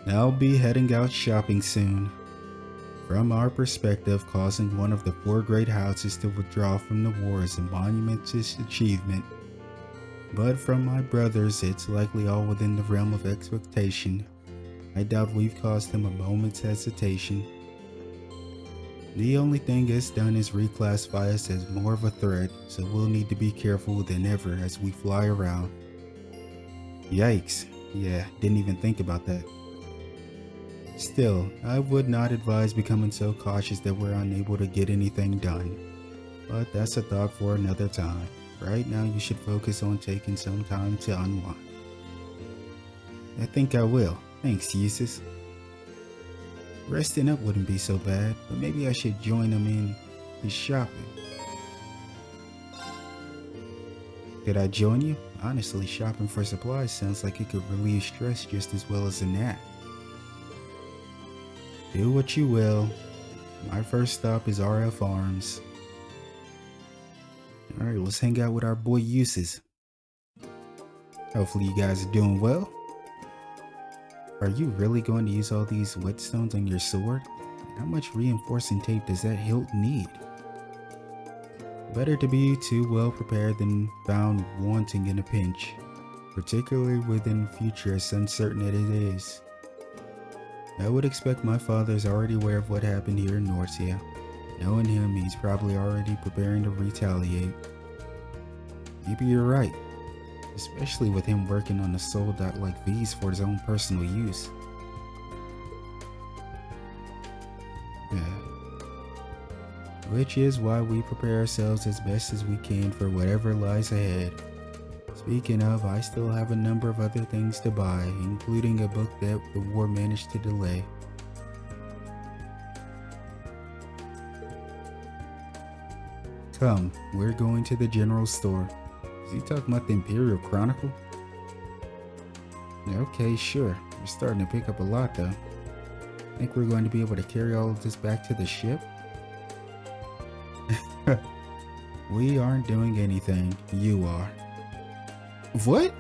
I'll be heading out shopping soon. From our perspective, causing one of the 4 great houses to withdraw from the war is a monumentous achievement. But from my brothers, it's likely all within the realm of expectation. I doubt we've caused them a moment's hesitation. The only thing it's done is reclassify us as more of a threat, so we'll need to be careful than ever as we fly around. Yikes. Yeah, didn't even think about that. Still, I would not advise becoming so cautious that we're unable to get anything done. But that's a thought for another time. Right now you should focus on taking some time to unwind. I think I will. Thanks, Jusis. Resting up wouldn't be so bad, but maybe I should join him in his shopping. Could I join you? Honestly, shopping for supplies sounds like it could relieve stress just as well as a nap. Do what you will. My first stop is RF Arms. Alright, let's hang out with our boy Jusis. Hopefully you guys are doing well. Are you really going to use all these whetstones on your sword? How much reinforcing tape does that hilt need? Better to be too well prepared than found wanting in a pinch, particularly within the future as uncertain as it is. I would expect my father is already aware of what happened here in Norcia. Knowing him, he's probably already preparing to retaliate. Maybe you're right, especially with him working on the soul.like V's for his own personal use. Which is why we prepare ourselves as best as we can for whatever lies ahead. Speaking of, I still have a number of other things to buy, including a book that the war managed to delay. Come, we're going to the general store. Is he talking about the Imperial Chronicle? Okay, sure. We're starting to pick up a lot though. Think we're going to be able to carry all of this back to the ship? We aren't doing anything. You are. What?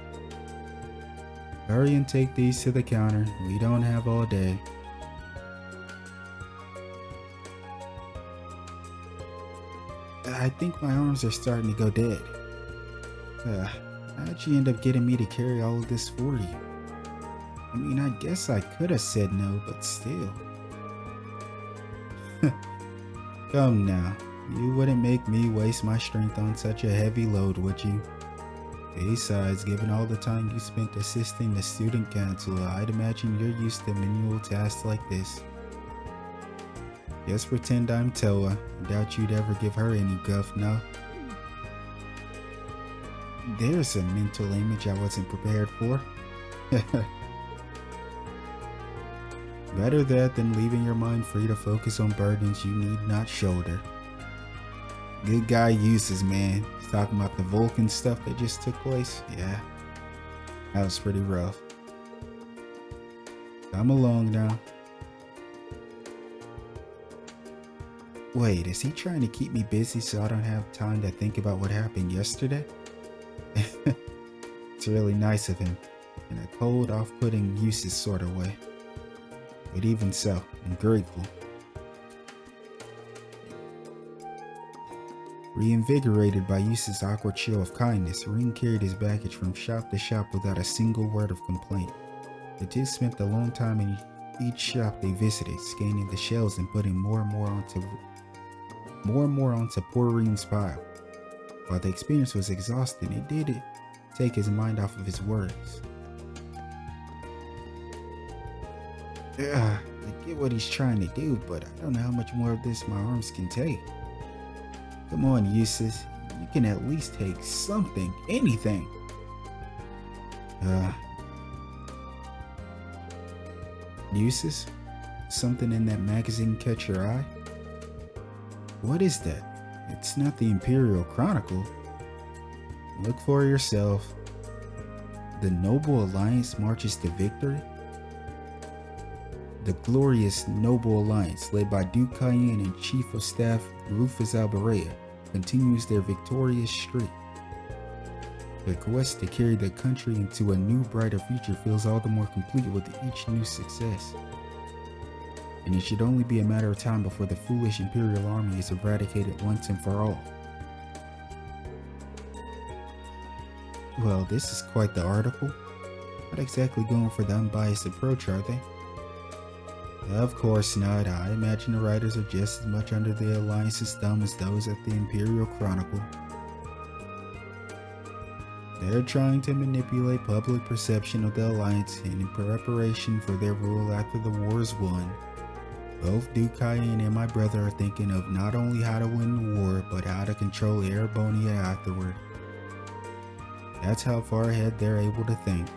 Hurry and take these to the counter. We don't have all day. I think my arms are starting to go dead. How'd you end up getting me to carry all of this for you? I mean, I guess I could have said no, but still. Come now. You wouldn't make me waste my strength on such a heavy load, would you? Besides, given all the time you spent assisting the student council, I'd imagine you're used to manual tasks like this. Just pretend I'm Towa. I doubt you'd ever give her any guff, no? There's a mental image I wasn't prepared for. Better that than leaving your mind free to focus on burdens you need not shoulder. Good guy Jusis, man. He's talking about the Vulcan stuff that just took place. Yeah, that was pretty rough. Come along now. Wait, is he trying to keep me busy so I don't have time to think about what happened yesterday? It's really nice of him, in a cold, off-putting, Jusis sort of way. But even so, I'm grateful. Reinvigorated by Jusis' awkward show of kindness, Ring carried his baggage from shop to shop without a single word of complaint. The two spent a long time in each shop they visited, scanning the shelves and putting more and more onto poor Ring's pile. While the experience was exhausting, it did take his mind off of his worries. I get what he's trying to do, but I don't know how much more of this my arms can take. Come on, Jusis. You can at least take something, anything. Jusis? Something in that magazine catch your eye? What is that? It's not the Imperial Chronicle. Look for yourself. The Noble Alliance marches to victory? The glorious Noble Alliance, led by Duke Cayenne and Chief of Staff Rufus Alberea, continues their victorious streak. The quest to carry the country into a new, brighter future feels all the more complete with each new success. And it should only be a matter of time before the foolish Imperial army is eradicated once and for all. Well, this is quite the article. Not exactly going for the unbiased approach, are they? Of course not. I imagine the writers are just as much under the Alliance's thumb as those at the Imperial Chronicle. They're trying to manipulate public perception of the Alliance in preparation for their rule after the war is won. Both Duke Cayenne and my brother are thinking of not only how to win the war, but how to control Erebonia afterward. That's how far ahead they're able to think.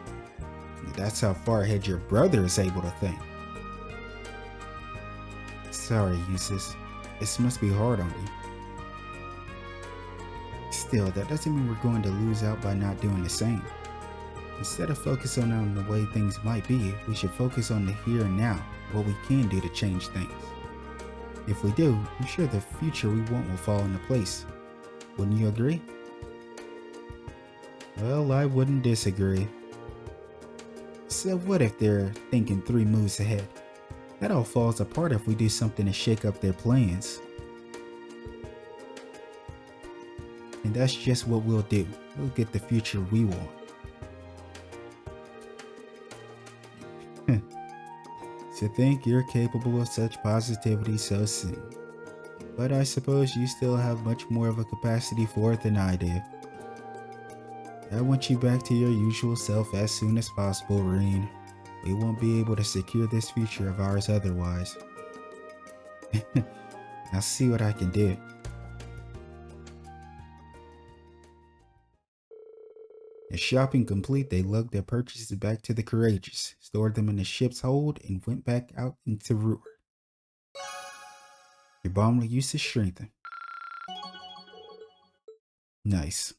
That's how far ahead your brother is able to think. Sorry, Jusis. This must be hard on you. Still, that doesn't mean we're going to lose out by not doing the same. Instead of focusing on the way things might be, we should focus on the here and now, what we can do to change things. If we do, I'm sure the future we want will fall into place. Wouldn't you agree? Well, I wouldn't disagree. So what if they're thinking 3 moves ahead? That all falls apart if we do something to shake up their plans. And that's just what we'll do. We'll get the future we want. To think you're capable of such positivity so soon. But I suppose you still have much more of a capacity for it than I do. I want you back to your usual self as soon as possible, Reen. We won't be able to secure this future of ours otherwise. I'll see what I can do. As shopping complete, they lugged their purchases back to the Courageous, stored them in the ship's hold, and went back out into Ruhr. Your bomb use is strengthened. Nice.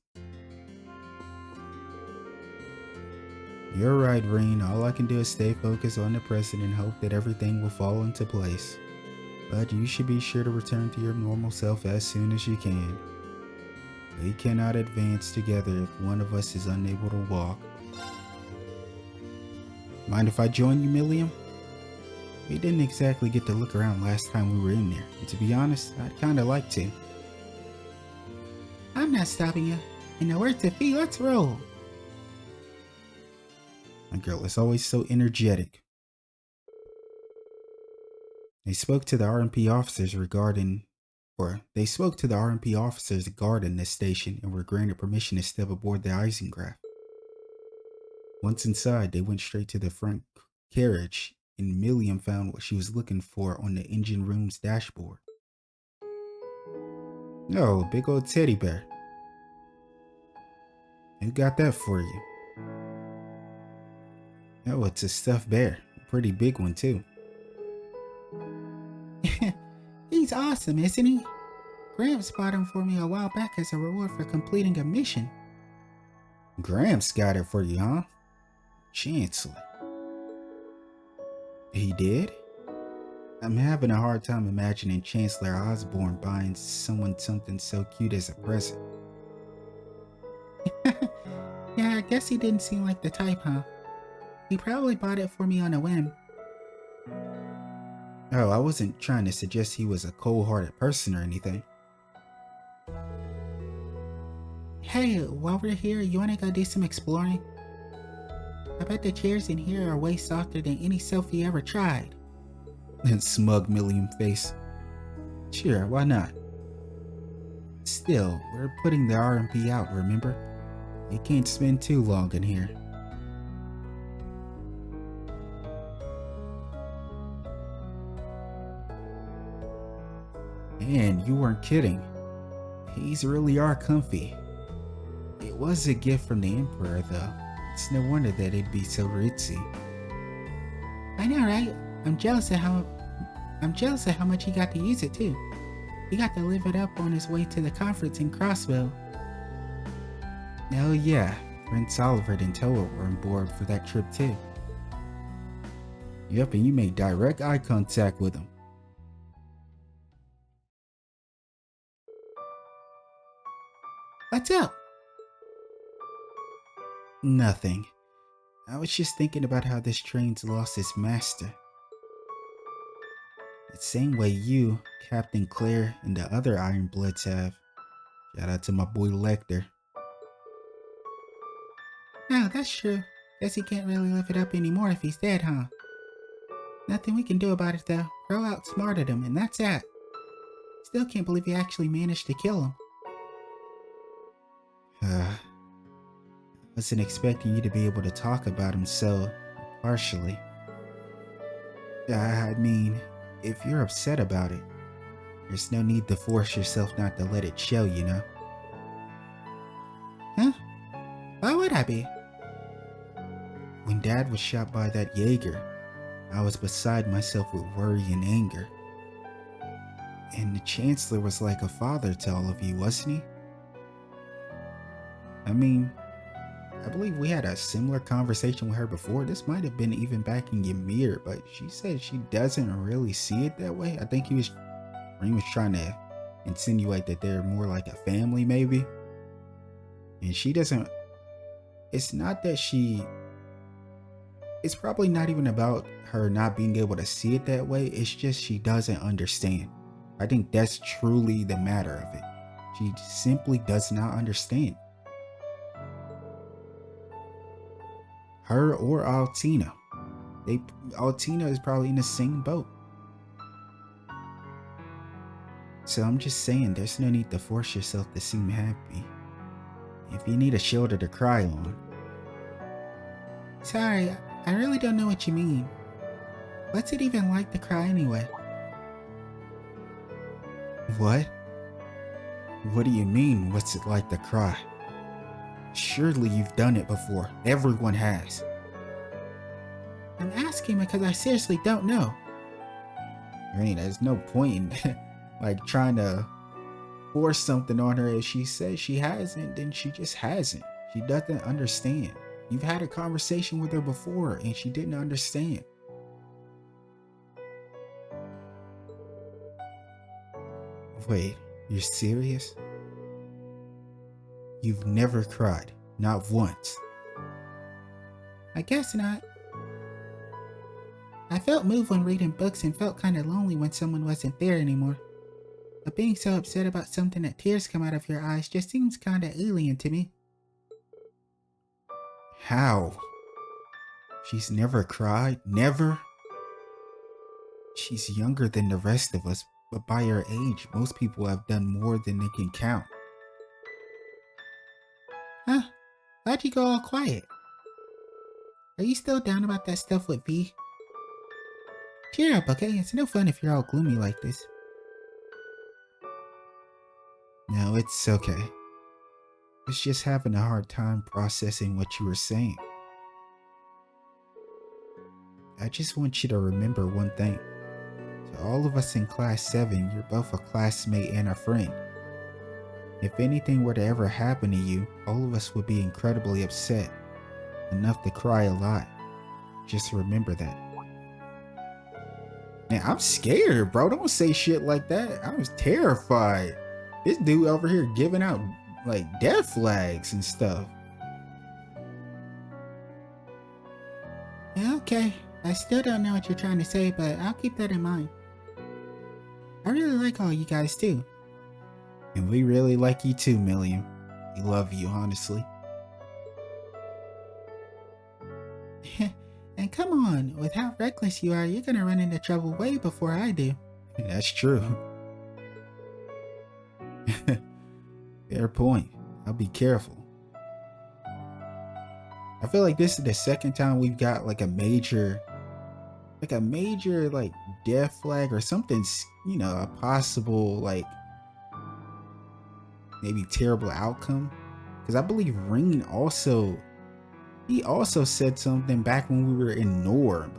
You're right, Reen. All I can do is stay focused on the present and hope that everything will fall into place. But you should be sure to return to your normal self as soon as you can. We cannot advance together if one of us is unable to walk. Mind if I join you, Millium? We didn't exactly get to look around last time we were in there, and to be honest, I'd kinda like to. I'm not stopping you. In the words of Fee, let's roll. My girl is always so energetic. They spoke to the RMP officers regarding guarding this station and were granted permission to step aboard the Eisengraph. Once inside, they went straight to the front carriage, and Millium found what she was looking for on the engine room's dashboard. Oh, a big old teddy bear. Who got that for you? Oh, it's a stuffed bear. A pretty big one, too. He's awesome, isn't he? Gramps bought him for me a while back as a reward for completing a mission. Gramps got it for you, huh? Chancellor. He did? I'm having a hard time imagining Chancellor Osborne buying someone something so cute as a present. Yeah, I guess he didn't seem like the type, huh? He probably bought it for me on a whim. Oh, I wasn't trying to suggest he was a cold-hearted person or anything. Hey, while we're here, you wanna go do some exploring? I bet the chairs in here are way softer than any sofa you ever tried. And smug Millium face. Sure, why not? Still, we're putting the RMP out, remember? You can't spend too long in here. And you weren't kidding. These really are comfy. It was a gift from the Emperor, though. It's no wonder that it'd be so ritzy. I know, right? I'm jealous of how much he got to use it too. He got to live it up on his way to the conference in Crossbell. Oh yeah, Prince Oliver and Towa were on board for that trip too. Yep, and you made direct eye contact with him. What's up? Nothing. I was just thinking about how this train's lost its master. The same way you, Captain Claire, and the other Ironbloods have. Shout out to my boy Lecter. No, that's true. Guess he can't really live it up anymore if he's dead, huh? Nothing we can do about it though. Crow outsmarted him, and that's that. Still can't believe he actually managed to kill him. I wasn't expecting you to be able to talk about him so partially. I mean, if you're upset about it, there's no need to force yourself not to let it show, you know? Huh? Why would I be? When Dad was shot by that jaeger, I was beside myself with worry and anger. And the Chancellor was like a father to all of you, wasn't he? I mean, I believe we had a similar conversation with her before. This might have been even back in Ymir, but she said she doesn't really see it that way. I think he was trying to insinuate that they're more like a family, maybe. And she doesn't. It's not that she. It's probably not even about her not being able to see it that way. It's just she doesn't understand. I think that's truly the matter of it. She simply does not understand. Her or Altina. Altina is probably in the same boat. So I'm just saying there's no need to force yourself to seem happy. If you need a shoulder to cry on. Sorry, I really don't know what you mean. What's it even like to cry anyway? What? What do you mean, what's it like to cry? Surely you've done it before. Everyone has. I'm asking because I seriously don't know. I mean, there's no point in like trying to force something on her. If she says she hasn't, then she just hasn't. She doesn't understand. You've had a conversation with her before and she didn't understand. Wait, you're serious? You've never cried, not once. I guess not. I felt moved when reading books and felt kind of lonely when someone wasn't there anymore. But being so upset about something that tears come out of your eyes just seems kind of alien to me. How? She's never cried? Never? She's younger than the rest of us, but by her age, most people have done more than they can count. Huh? Why'd you go all quiet? Are you still down about that stuff with V? Cheer up, okay? It's no fun if you're all gloomy like this. No, it's okay. I was just having a hard time processing what you were saying. I just want you to remember one thing. To all of us in Class 7, you're both a classmate and a friend. If anything were to ever happen to you, all of us would be incredibly upset. Enough to cry a lot. Just remember that. Man, I'm scared, bro. Don't say shit like that. I was terrified. This dude over here giving out like death flags and stuff. Okay, I still don't know what you're trying to say, but I'll keep that in mind. I really like all you guys too. And we really like you too, Millium. We love you, honestly. And come on, with how reckless you are, you're gonna run into trouble way before I do. That's true. Fair point. I'll be careful. I feel like this is the second time we've got like a major like death flag or something, you know, a possible like maybe terrible outcome. Because I believe Ring he also said something back when we were in Norb.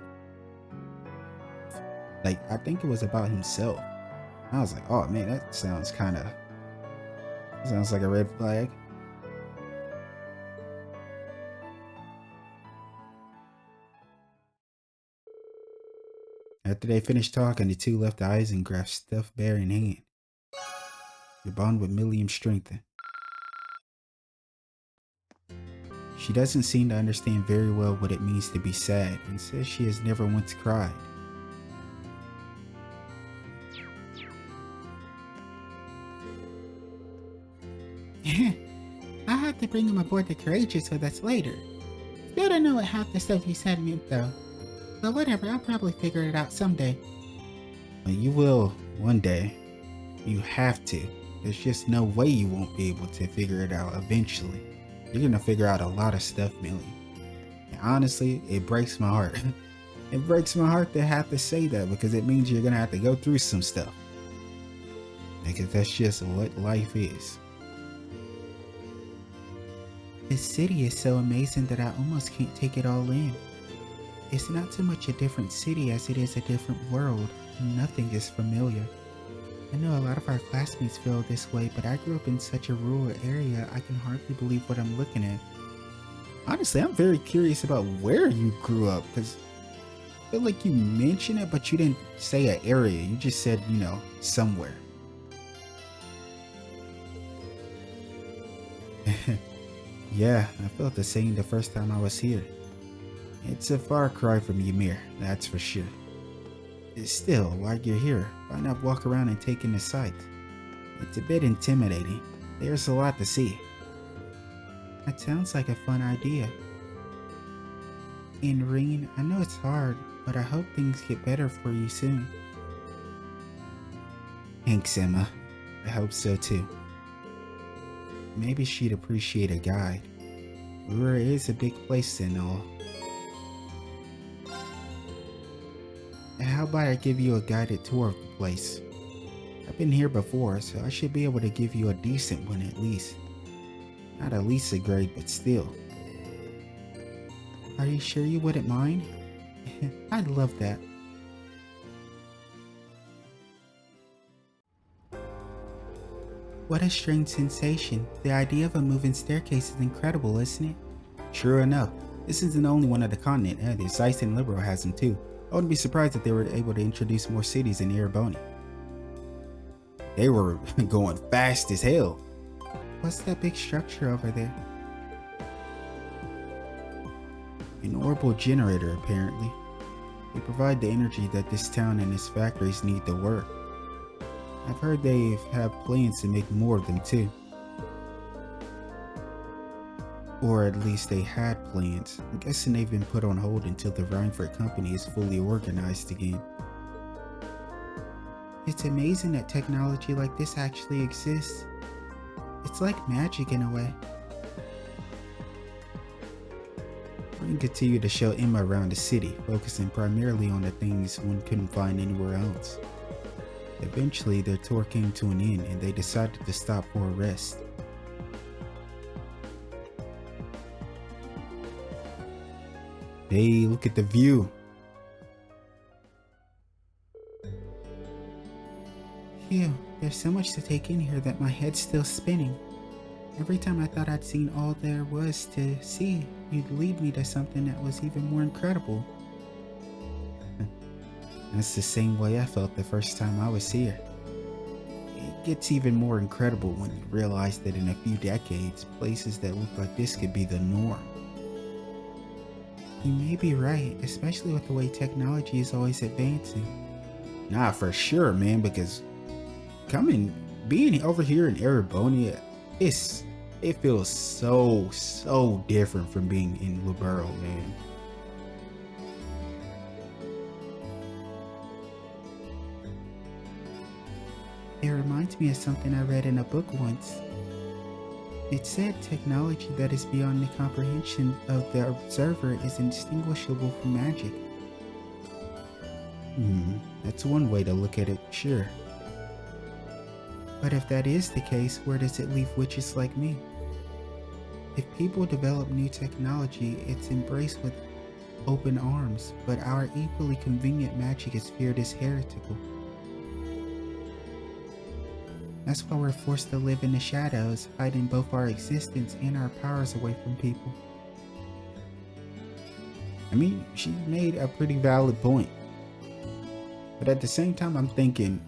Like, I think it was about himself. I was like, oh man, that sounds like a red flag. After they finished talking, the two left the Isenglass stuffed bear in hand. Your bond with Millium strengthened. She doesn't seem to understand very well what it means to be sad and says she has never once cried. I'll have to bring him aboard the Courageous, so that's later. Still don't know what half the stuff you said meant though. But whatever, I'll probably figure it out someday. Well, you will one day. You have to. There's just no way you won't be able to figure it out eventually. You're gonna figure out a lot of stuff, Millium. And honestly, it breaks my heart. It breaks my heart to have to say that because it means you're gonna have to go through some stuff. Because that's just what life is. This city is so amazing that I almost can't take it all in. It's not so much a different city as it is a different world. Nothing is familiar. I know a lot of our classmates feel this way, but I grew up in such a rural area, I can hardly believe what I'm looking at. Honestly, I'm very curious about where you grew up, because I feel like you mentioned it, but you didn't say an area. You just said, you know, somewhere. Yeah, I felt the same the first time I was here. It's a far cry from Ymir, that's for sure. Still, while you're here, why not walk around and take in the sights? It's a bit intimidating. There's a lot to see. That sounds like a fun idea. And Reen, I know it's hard, but I hope things get better for you soon. Thanks, Emma. I hope so too. Maybe she'd appreciate a guide. Rura is a big place and all. How about I give you a guided tour of the place? I've been here before, so I should be able to give you a decent one at least. Not Alisa grade, but still. Are you sure you wouldn't mind? I'd love that. What a strange sensation. The idea of a moving staircase is incredible, isn't it? Sure enough, this isn't the only one of the continent. The Zeiss and Liberal has them too. I wouldn't be surprised if they were able to introduce more cities in Ereboni. They were going fast as hell. What's that big structure over there? An orbital generator, apparently. They provide the energy that this town and its factories need to work. I've heard they have plans to make more of them too. Or at least they had plans. I'm guessing they've been put on hold until the Rhineford company is fully organized again. It's amazing that technology like this actually exists. It's like magic in a way. We can continue to show Emma around the city, focusing primarily on the things one couldn't find anywhere else. Eventually, their tour came to an end and they decided to stop for a rest. Hey, look at the view. Phew, there's so much to take in here that my head's still spinning. Every time I thought I'd seen all there was to see, you'd lead me to something that was even more incredible. That's the same way I felt the first time I was here. It gets even more incredible when you realize that in a few decades, places that look like this could be the norm. You may be right, especially with the way technology is always advancing. Nah, for sure, man, because being over here in Ereboni, it feels so different from being in Liberal, man. It reminds me of something I read in a book once. It said technology that is beyond the comprehension of the observer is indistinguishable from magic. That's one way to look at it, sure. But if that is the case, where does it leave witches like me? If people develop new technology, it's embraced with open arms, but our equally convenient magic is feared as heretical. That's why we're forced to live in the shadows, hiding both our existence and our powers away from people. I mean, she made a pretty valid point. But at the same time, I'm thinking,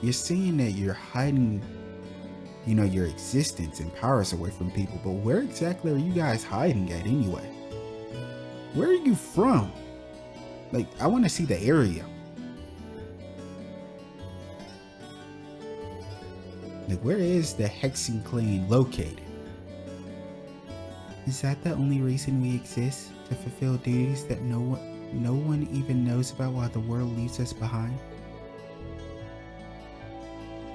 you're saying that you're hiding you know, your existence and powers away from people, but where exactly are you guys hiding at anyway? Where are you from? Like, I want to see the area. Like, where is the Hexen clan located? Is that the only reason we exist? To fulfill duties that no one even knows about while the world leaves us behind?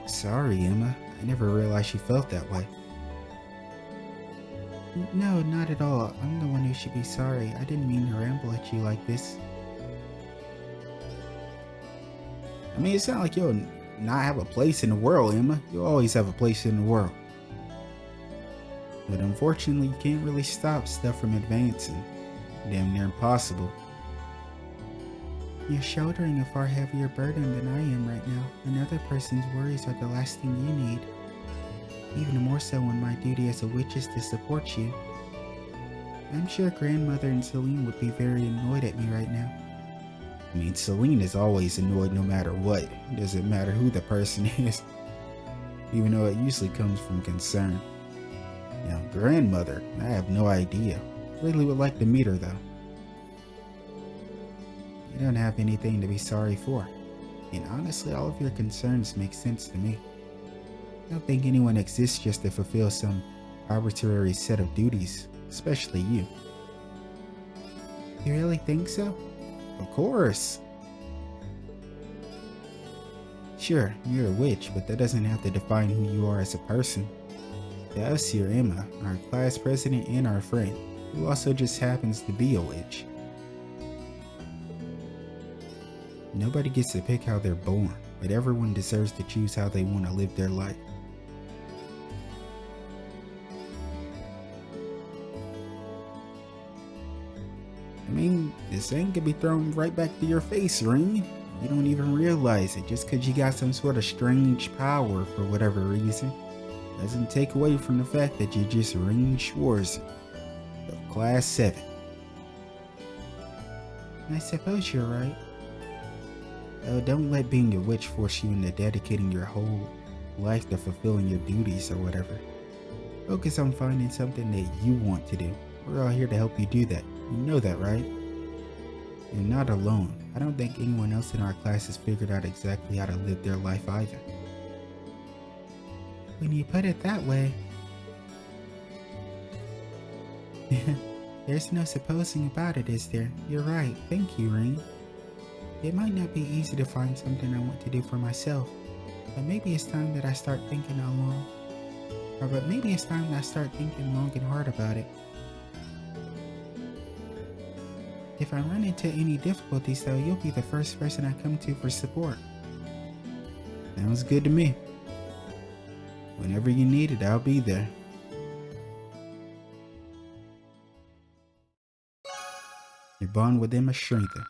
Sorry, Emma. I never realized you felt that way. No, not at all. I'm the one who should be sorry. I didn't mean to ramble at you like this. I mean, it's not like you'll not have a place in the world, Emma. You'll always have a place in the world. But unfortunately, you can't really stop stuff from advancing. Damn near impossible. You're shouldering a far heavier burden than I am right now. Another person's worries are the last thing you need. Even more so when my duty as a witch is to support you. I'm sure Grandmother and Celine would be very annoyed at me right now. I mean, Celine is always annoyed no matter what. It doesn't matter who the person is. Even though it usually comes from concern. Now, Grandmother, I have no idea. Really would like to meet her though. You don't have anything to be sorry for. And honestly, all of your concerns make sense to me. I don't think anyone exists just to fulfill some arbitrary set of duties, especially you. You really think so? Of course. Sure, you're a witch, but that doesn't have to define who you are as a person. To us, you're Emma, our class president and our friend, who also just happens to be a witch. Nobody gets to pick how they're born, but everyone deserves to choose how they want to live their life. I mean, this thing could be thrown right back to your face, Ring. You don't even realize it just because you got some sort of strange power for whatever reason. Doesn't take away from the fact that you're just Ring Schwarz of Class 7. I suppose you're right. Oh, don't let being a witch force you into dedicating your whole life to fulfilling your duties or whatever. Focus on finding something that you want to do. We're all here to help you do that. You know that, right? You're not alone. I don't think anyone else in our class has figured out exactly how to live their life either. When you put it that way, there's no supposing about it, is there? You're right. Thank you, Ring. It might not be easy to find something I want to do for myself, but maybe it's time that I start thinking long and hard about it. If I run into any difficulties though, you'll be the first person I come to for support. Sounds good to me. Whenever you need it, I'll be there. Your bond with them is strengthened.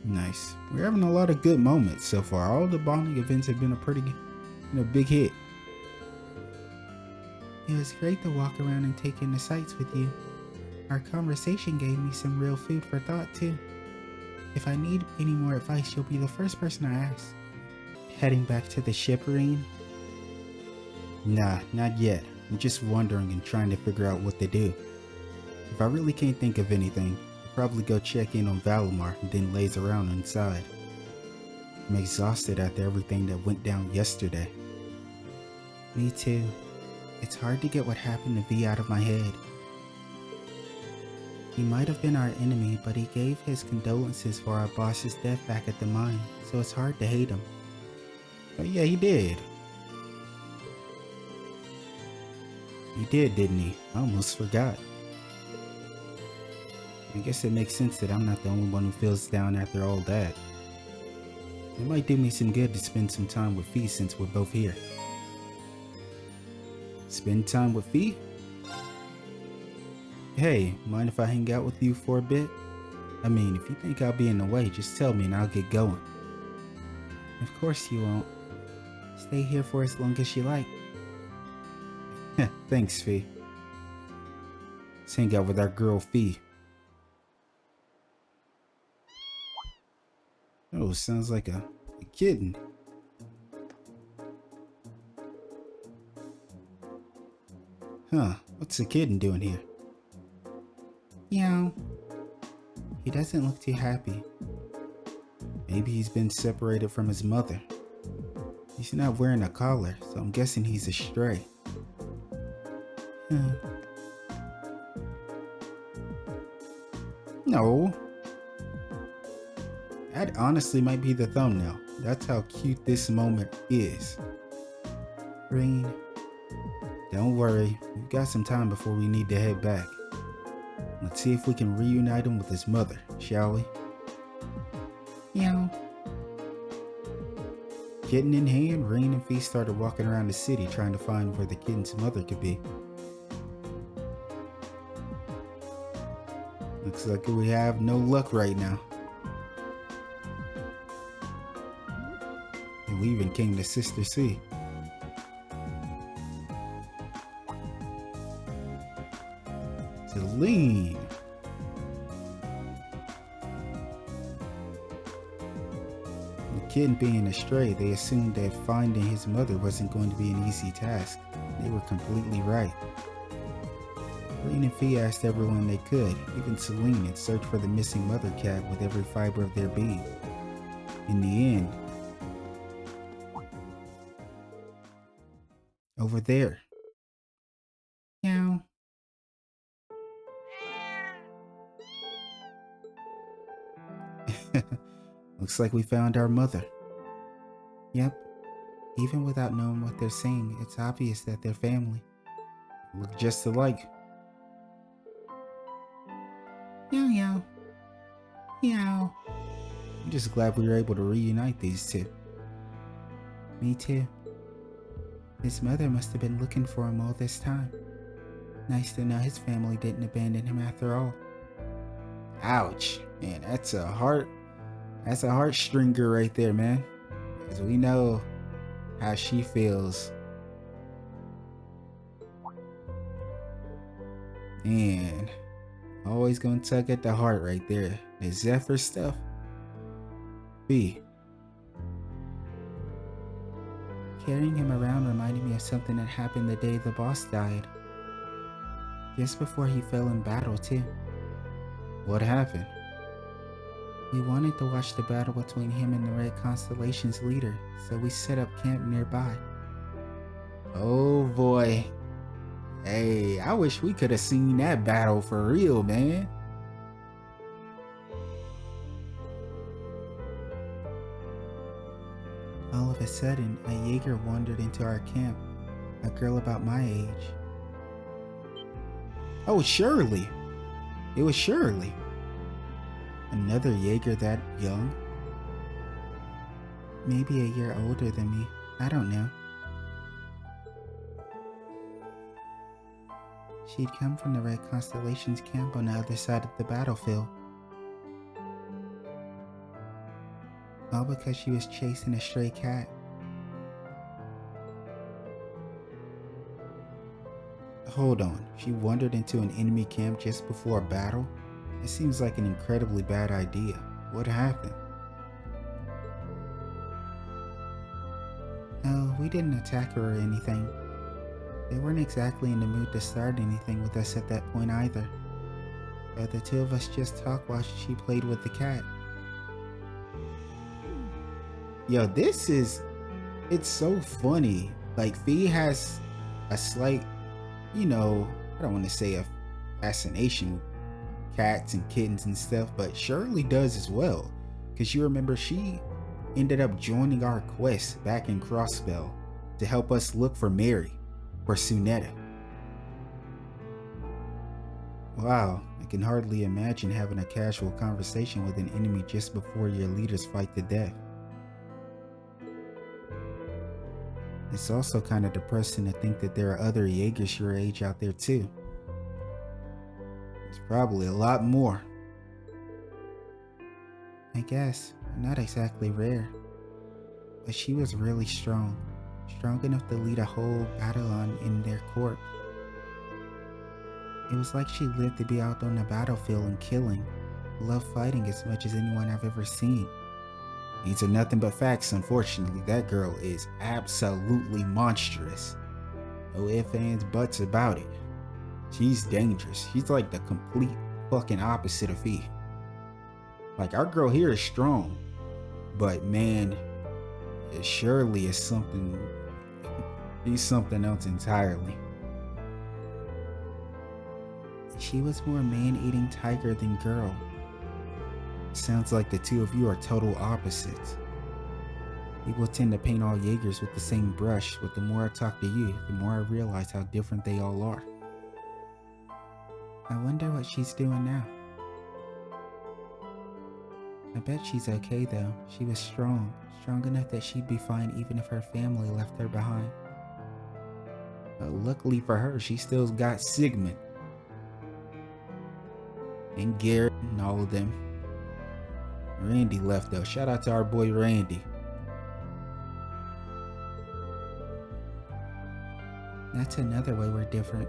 Nice. We're having a lot of good moments so far. All the bonding events have been a pretty, big hit. It was great to walk around and take in the sights with you. Our conversation gave me some real food for thought too. If I need any more advice, you'll be the first person I ask. Heading back to the ship, Ring? Nah, not yet. I'm just wondering and trying to figure out what to do. If I really can't think of anything, I'll probably go check in on Valimar and then laze around inside. I'm exhausted after everything that went down yesterday. Me too. It's hard to get what happened to V out of my head. He might have been our enemy, but he gave his condolences for our boss's death back at the mine, so it's hard to hate him. Oh yeah, he did. He did, didn't he? I almost forgot. I guess it makes sense that I'm not the only one who feels down after all that. It might do me some good to spend some time with Fee since we're both here. Spend time with Fee? Hey, mind if I hang out with you for a bit? I mean, if you think I'll be in the way, just tell me and I'll get going. Of course you won't. Stay here for as long as you like. Thanks, Fee. Let's hang out with our girl, Fee. Oh, sounds like a kitten. Huh, what's the kitten doing here? Meow. He doesn't look too happy. Maybe he's been separated from his mother. He's not wearing a collar, so I'm guessing he's a stray. Huh. No. That honestly might be the thumbnail. That's how cute this moment is. Rain. Don't worry, we've got some time before we need to head back. Let's see if we can reunite him with his mother, shall we? Meow. Kitten in hand, Rain and Fee started walking around the city trying to find where the kitten's mother could be. Looks like we have no luck right now. And we even came to Sister C. Celine. The kid being astray, they assumed that finding his mother wasn't going to be an easy task. They were completely right. Rain and Fee asked everyone they could, even Celine, and searched for the missing mother cat with every fiber of their being. In the end, over there. Meow. Looks like we found our mother. Yep. Even without knowing what they're saying, it's obvious that they're family. Look just alike. Meow meow. Meow. I'm just glad we were able to reunite these two. Me too. His mother must have been looking for him all this time. Nice to know his family didn't abandon him after all. Ouch. Man, that's a heartstringer right there, man. Because we know how she feels. And always gonna tug at the heart right there. The Zephyr stuff. B. Carrying him around reminded me of something that happened the day the boss died. Just before he fell in battle too. What happened? We wanted to watch the battle between him and the Red Constellation's leader, so we set up camp nearby. Oh boy. Hey, I wish we could have seen that battle for real, man. All of a sudden, a jaeger wandered into our camp, a girl about my age. Oh, Shirley. It was Shirley. Another jaeger that young? Maybe a year older than me, I don't know. She'd come from the Red Constellation's camp on the other side of the battlefield. All because she was chasing a stray cat. Hold on, she wandered into an enemy camp just before a battle? It seems like an incredibly bad idea. What happened? No, we didn't attack her or anything. They weren't exactly in the mood to start anything with us at that point either. But the two of us just talked while she played with the cat. Yo, it's so funny. Like, Fee has a slight, I don't want to say a fascination with cats and kittens and stuff, but Shirley does as well. Because you remember she ended up joining our quest back in Crossbell to help us look for Mary or Sunita. Wow, I can hardly imagine having a casual conversation with an enemy just before your leaders fight to death. It's also kind of depressing to think that there are other Jaegers your age out there too. It's probably a lot more. I guess, not exactly rare. But she was really strong. Strong enough to lead a whole battalion in their corps. It was like she lived to be out on the battlefield and killing. Loved fighting as much as anyone I've ever seen. These are nothing but facts, unfortunately. That girl is absolutely monstrous. No ifs, ands, buts about it. She's dangerous. She's like the complete fucking opposite of Fee. Like, our girl here is strong, but man, Shirley is something. She's something else entirely. She was more man-eating tiger than girl. Sounds like the two of you are total opposites. People tend to paint all Jaegers with the same brush, but the more I talk to you, the more I realize how different they all are. I wonder what she's doing now. I bet she's okay though. She was strong enough that she'd be fine even if her family left her behind. Luckily for her, she still's got Sigmund. And Garrett and all of them. Randy left though. Shout out to our boy Randy. That's another way we're different.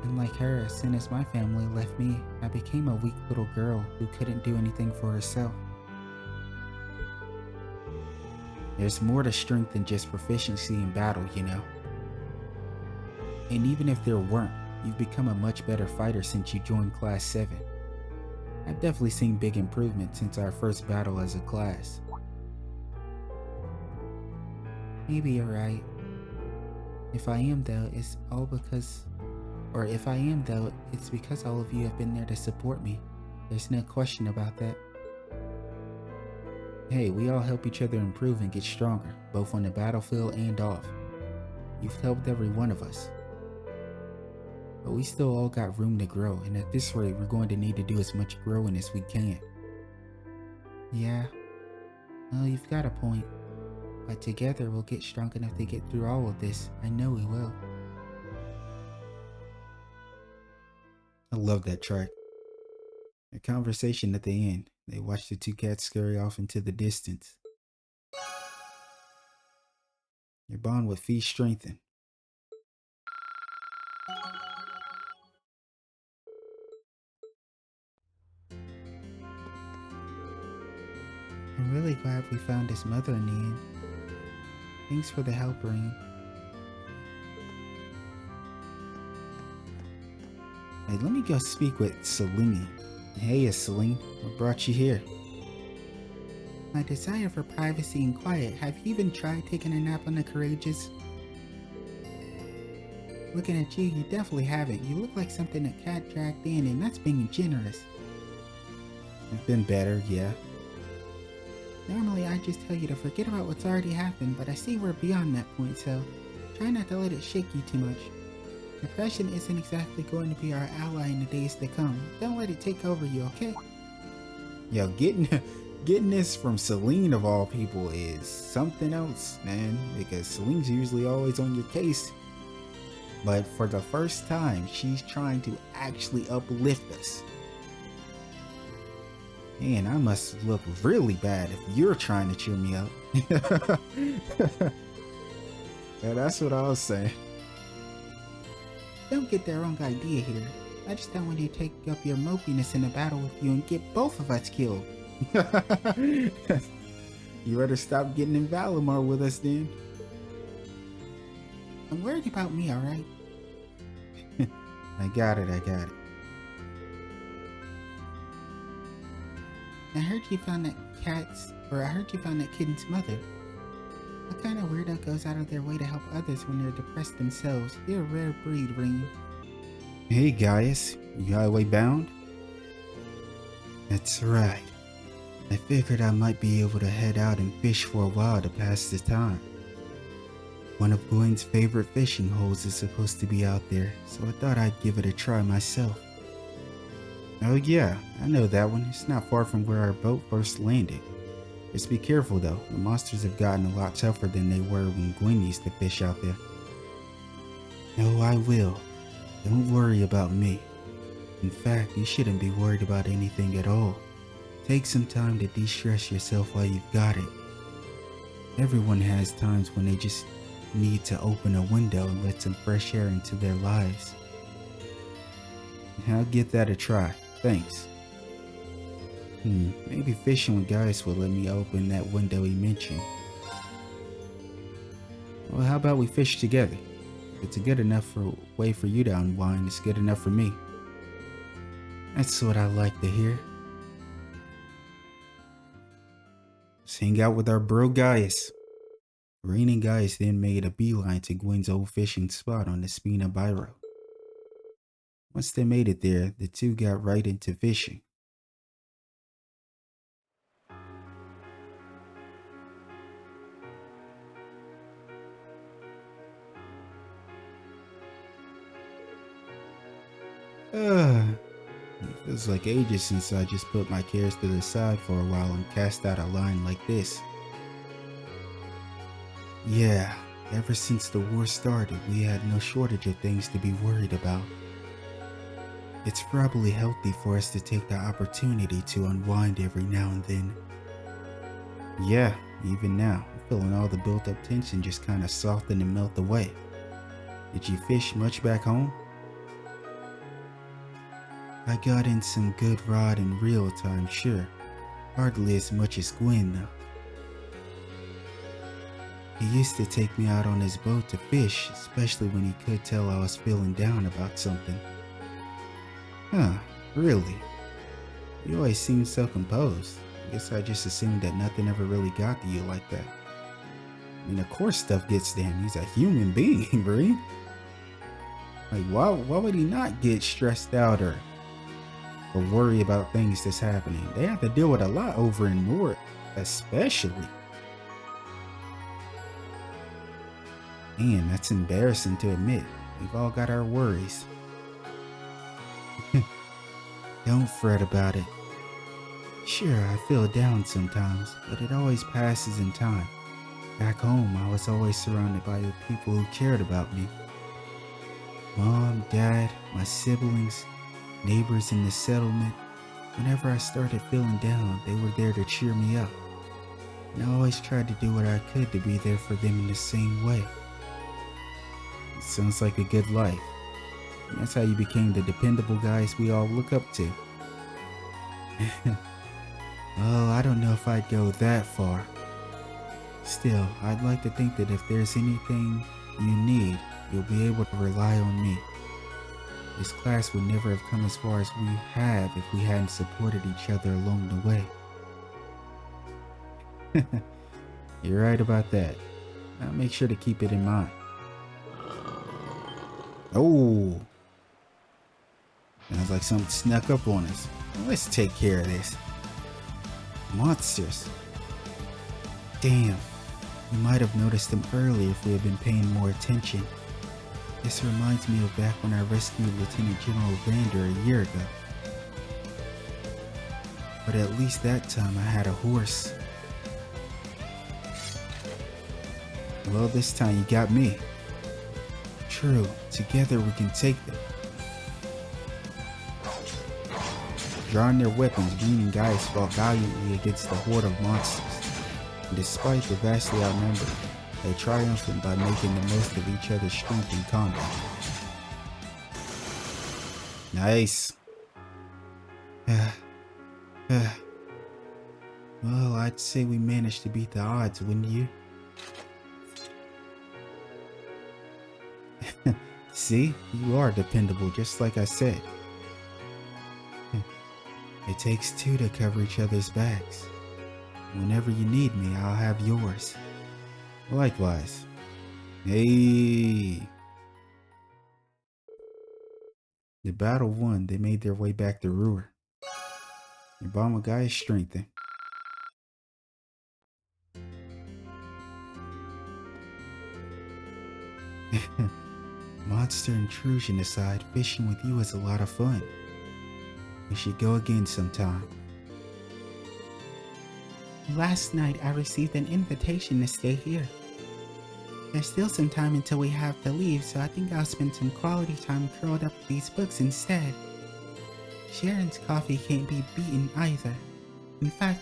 And like her, as soon as my family left me, I became a weak little girl who couldn't do anything for herself. There's more to strength than just proficiency in battle, you know. And even if there weren't, you've become a much better fighter since you joined Class 7. I've definitely seen big improvement since our first battle as a class. Maybe you're right. If I am though, it's because all of you have been there to support me. There's no question about that. Hey, we all help each other improve and get stronger, both on the battlefield and off. You've helped every one of us. But we still all got room to grow, and at this rate, we're going to need to do as much growing as we can. Yeah. Well, you've got a point. But together, we'll get strong enough to get through all of this. I know we will. I love that track. A conversation at the end. They watch the two cats scurry off into the distance. Your bond with Fee strengthened. I'm really glad we found his mother in the end. Thanks for the help, Rain. Hey, let me go speak with Celine. Hey, Celine, what brought you here? My desire for privacy and quiet. Have you even tried taking a nap on the Courageous? Looking at you, you definitely haven't. You look like something a cat dragged in, and that's being generous. I've been better, yeah. Normally, I just tell you to forget about what's already happened, but I see we're beyond that point, so try not to let it shake you too much. Depression isn't exactly going to be our ally in the days to come. Don't let it take over you, okay? Yo, getting this from Celine of all people is something else, man, because Celine's usually always on your case. But for the first time, she's trying to actually uplift us. Man, I must look really bad if you're trying to cheer me up. Yeah, that's what I was saying. Don't get the wrong idea here. I just don't want you to take up your mopiness in a battle with you and get both of us killed. You better stop getting in Valimar with us then. I'm worried about me, alright? I got it. I heard you found that kitten's mother. What kind of weirdo goes out of their way to help others when they're depressed themselves? You're a rare breed, Rain. Hey, Gaius. You highway bound? That's right. I figured I might be able to head out and fish for a while to pass the time. One of Gwen's favorite fishing holes is supposed to be out there, so I thought I'd give it a try myself. Oh yeah, I know that one. It's not far from where our boat first landed. Just be careful though, the monsters have gotten a lot tougher than they were when Gwen used to fish out there. No, I will. Don't worry about me. In fact, you shouldn't be worried about anything at all. Take some time to de-stress yourself while you've got it. Everyone has times when they just need to open a window and let some fresh air into their lives. I'll give that a try. Thanks. Maybe fishing with Gaius will let me open that window he mentioned. Well, how about we fish together? If it's a good enough way for you to unwind, it's good enough for me. That's what I like to hear. Let's hang out with our bro Gaius. Rain and Gaius then made a beeline to Gwen's old fishing spot on the Spina Biro. Once they made it there, the two got right into fishing. It feels like ages since I just put my cares to the side for a while and cast out a line like this. Yeah, ever since the war started, we had no shortage of things to be worried about. It's probably healthy for us to take the opportunity to unwind every now and then. Yeah, even now, I'm feeling all the built-up tension just kind of soften and melt away. Did you fish much back home? I got in some good rod and reel time, sure. Hardly as much as Gwen, though. He used to take me out on his boat to fish, especially when he could tell I was feeling down about something. Huh, really? You always seem so composed. I guess I just assumed that nothing ever really got to you like that. I mean, of course stuff gets to him. He's a human being, right? Like, why would he not get stressed out or worry about things that's happening? They have to deal with a lot over in North, especially. Man, that's embarrassing to admit. We've all got our worries. Don't fret about it. Sure, I feel down sometimes, but it always passes in time. Back home, I was always surrounded by the people who cared about me. Mom, Dad, my siblings, neighbors in the settlement. Whenever I started feeling down, they were there to cheer me up. And I always tried to do what I could to be there for them in the same way. It sounds like a good life. And that's how you became the dependable guys we all look up to. Well, I don't know if I'd go that far. Still, I'd like to think that if there's anything you need, you'll be able to rely on me. This class would never have come as far as we have if we hadn't supported each other along the way. You're right about that. I'll make sure to keep it in mind. Oh! Sounds like something snuck up on us. Let's take care of this. Monsters. Damn. We might have noticed them earlier if we had been paying more attention. This reminds me of back when I rescued Lieutenant General Vander a year ago. But at least that time I had a horse. Well, this time you got me. True, together we can take them. Drawing their weapons, Green and Gaius fought valiantly against the horde of monsters. And despite the vastly outnumbered, they triumphed by making the most of each other's strength in combat. Nice. Well, I'd say we managed to beat the odds, wouldn't you? See, you are dependable, just like I said. It takes two to cover each other's backs. Whenever you need me, I'll have yours. Likewise. Hey. The battle won, they made their way back to Ruhr. Your bomber guy is strengthened. Monster intrusion aside, fishing with you is a lot of fun. We should go again sometime. Last night I received an invitation to stay here. There's still some time until we have to leave, so I think I'll spend some quality time curled up with these books instead. Sharon's coffee can't be beaten either. In fact,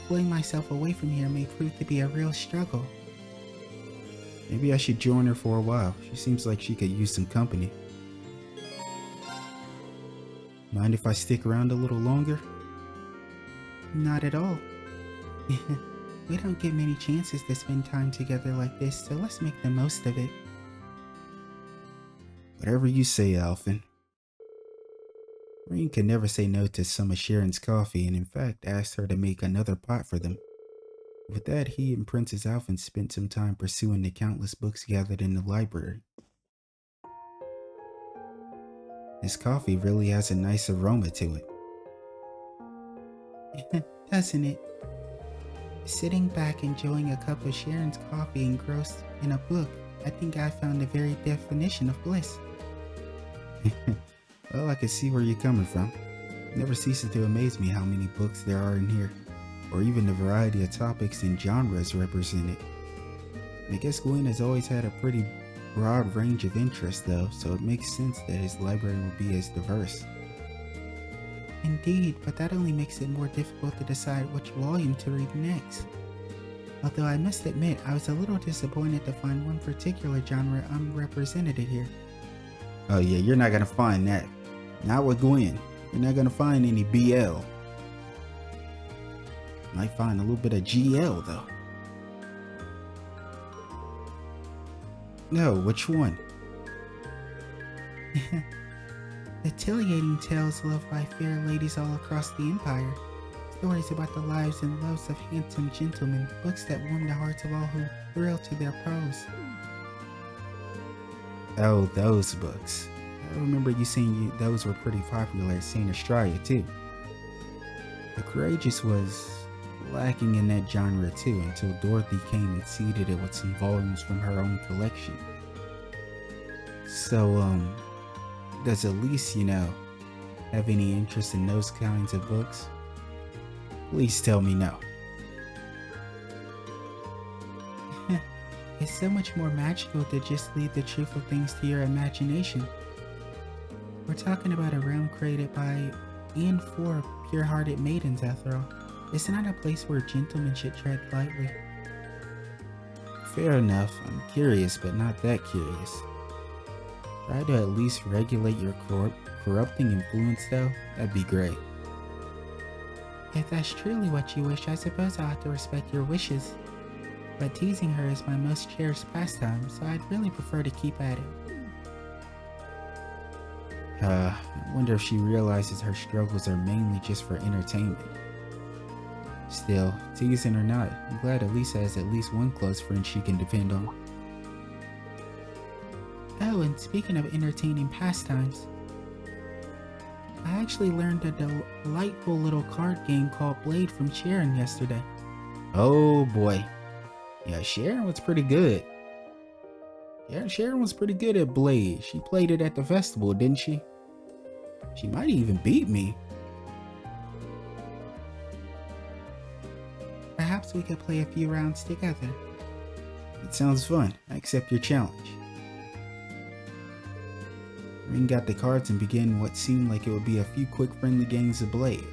pulling myself away from here may prove to be a real struggle. Maybe I should join her for a while. She seems like she could use some company. Mind if I stick around a little longer? Not at all. We don't get many chances to spend time together like this, so let's make the most of it. Whatever you say, Alfin. Reen could never say no to some of Sharon's coffee and in fact asked her to make another pot for them. With that, he and Princess Alfin spent some time pursuing the countless books gathered in the library. This coffee really has a nice aroma to it. Doesn't it? Sitting back enjoying a cup of Sharon's coffee engrossed in a book, I think I found the very definition of bliss. Well, I can see where you're coming from. It never ceases to amaze me how many books there are in here, or even the variety of topics and genres represented. I guess Gwen has always had a pretty broad range of interests though, so it makes sense that his library will be as diverse. Indeed, but that only makes it more difficult to decide which volume to read next. Although I must admit, I was a little disappointed to find one particular genre unrepresented here. Oh yeah, you're not gonna find that. Not with Gwen. You're not gonna find any BL. Might find a little bit of GL though. No, which one? The titillating tales loved by fair ladies all across the Empire. Stories about the lives and loves of handsome gentlemen. Books that warm the hearts of all who thrill to their prose. Oh, those books. I remember you saying those were pretty popular at St. Australia too. The Courageous was lacking in that genre too until Dorothy came and seeded it with some volumes from her own collection. So, does Elise, have any interest in those kinds of books? Please tell me no. It's so much more magical to just leave the truth of things to your imagination. We're talking about a realm created by and for pure-hearted maidens after all. It's not a place where gentlemen should tread lightly. Fair enough. I'm curious, but not that curious. Try to at least regulate your corrupting influence though. That'd be great. If that's truly what you wish, I suppose I'll have to respect your wishes. But teasing her is my most cherished pastime, so I'd really prefer to keep at it. I wonder if she realizes her struggles are mainly just for entertainment. Still, teasing or not, I'm glad Alisa has at least one close friend she can depend on. Oh, and speaking of entertaining pastimes, I actually learned a delightful little card game called Blade from Sharon yesterday. Oh boy. Yeah, Sharon was pretty good. Yeah, Sharon was pretty good at Blade. She played it at the festival, didn't she? She might even beat me. Perhaps we could play a few rounds together. It sounds fun. I accept your challenge. Ring got the cards and began what seemed like it would be a few quick friendly games of Blade.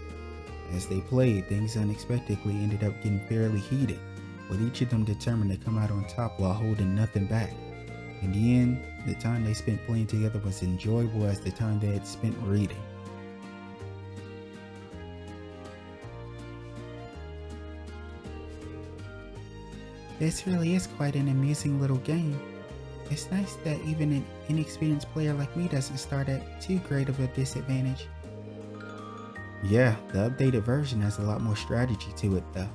As they played, things unexpectedly ended up getting fairly heated, with each of them determined to come out on top while holding nothing back. In the end, the time they spent playing together was enjoyable as the time they had spent reading. This really is quite an amusing little game. It's nice that even an inexperienced player like me doesn't start at too great of a disadvantage. Yeah, the updated version has a lot more strategy to it though.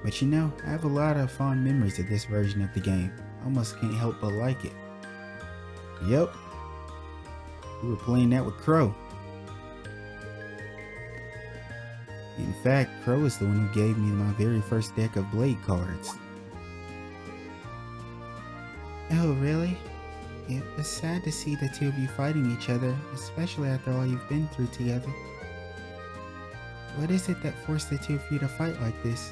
But I have a lot of fond memories of this version of the game. I almost can't help but like it. Yep. We were playing that with Crow. In fact, Crow is the one who gave me my very first deck of Blade cards. Oh, really? It was sad to see the two of you fighting each other, especially after all you've been through together. What is it that forced the two of you to fight like this?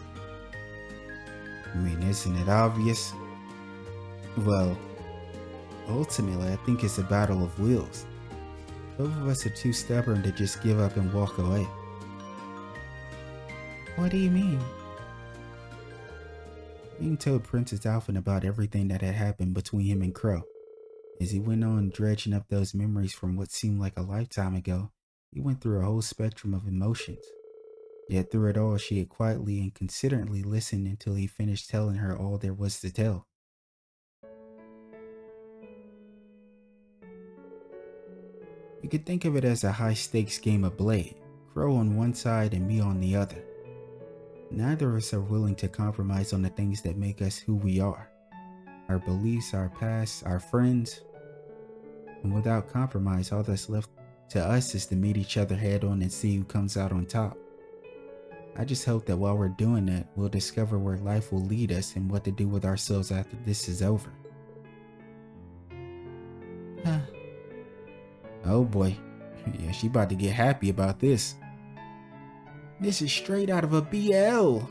I mean, isn't it obvious? Well, ultimately, I think it's a battle of wills. Both of us are too stubborn to just give up and walk away. What do you mean? Being told Princess Alfin about everything that had happened between him and Crow. As he went on dredging up those memories from what seemed like a lifetime ago, he went through a whole spectrum of emotions. Yet through it all, she had quietly and considerately listened until he finished telling her all there was to tell. You could think of it as a high-stakes game of blade, Crow on one side and me on the other. Neither of us are willing to compromise on the things that make us who we are. Our beliefs, our past, our friends. And without compromise, all that's left to us is to meet each other head on and see who comes out on top. I just hope that while we're doing that, we'll discover where life will lead us and what to do with ourselves after this is over. Oh boy. Yeah, she about to get happy about this. This is straight out of a BL.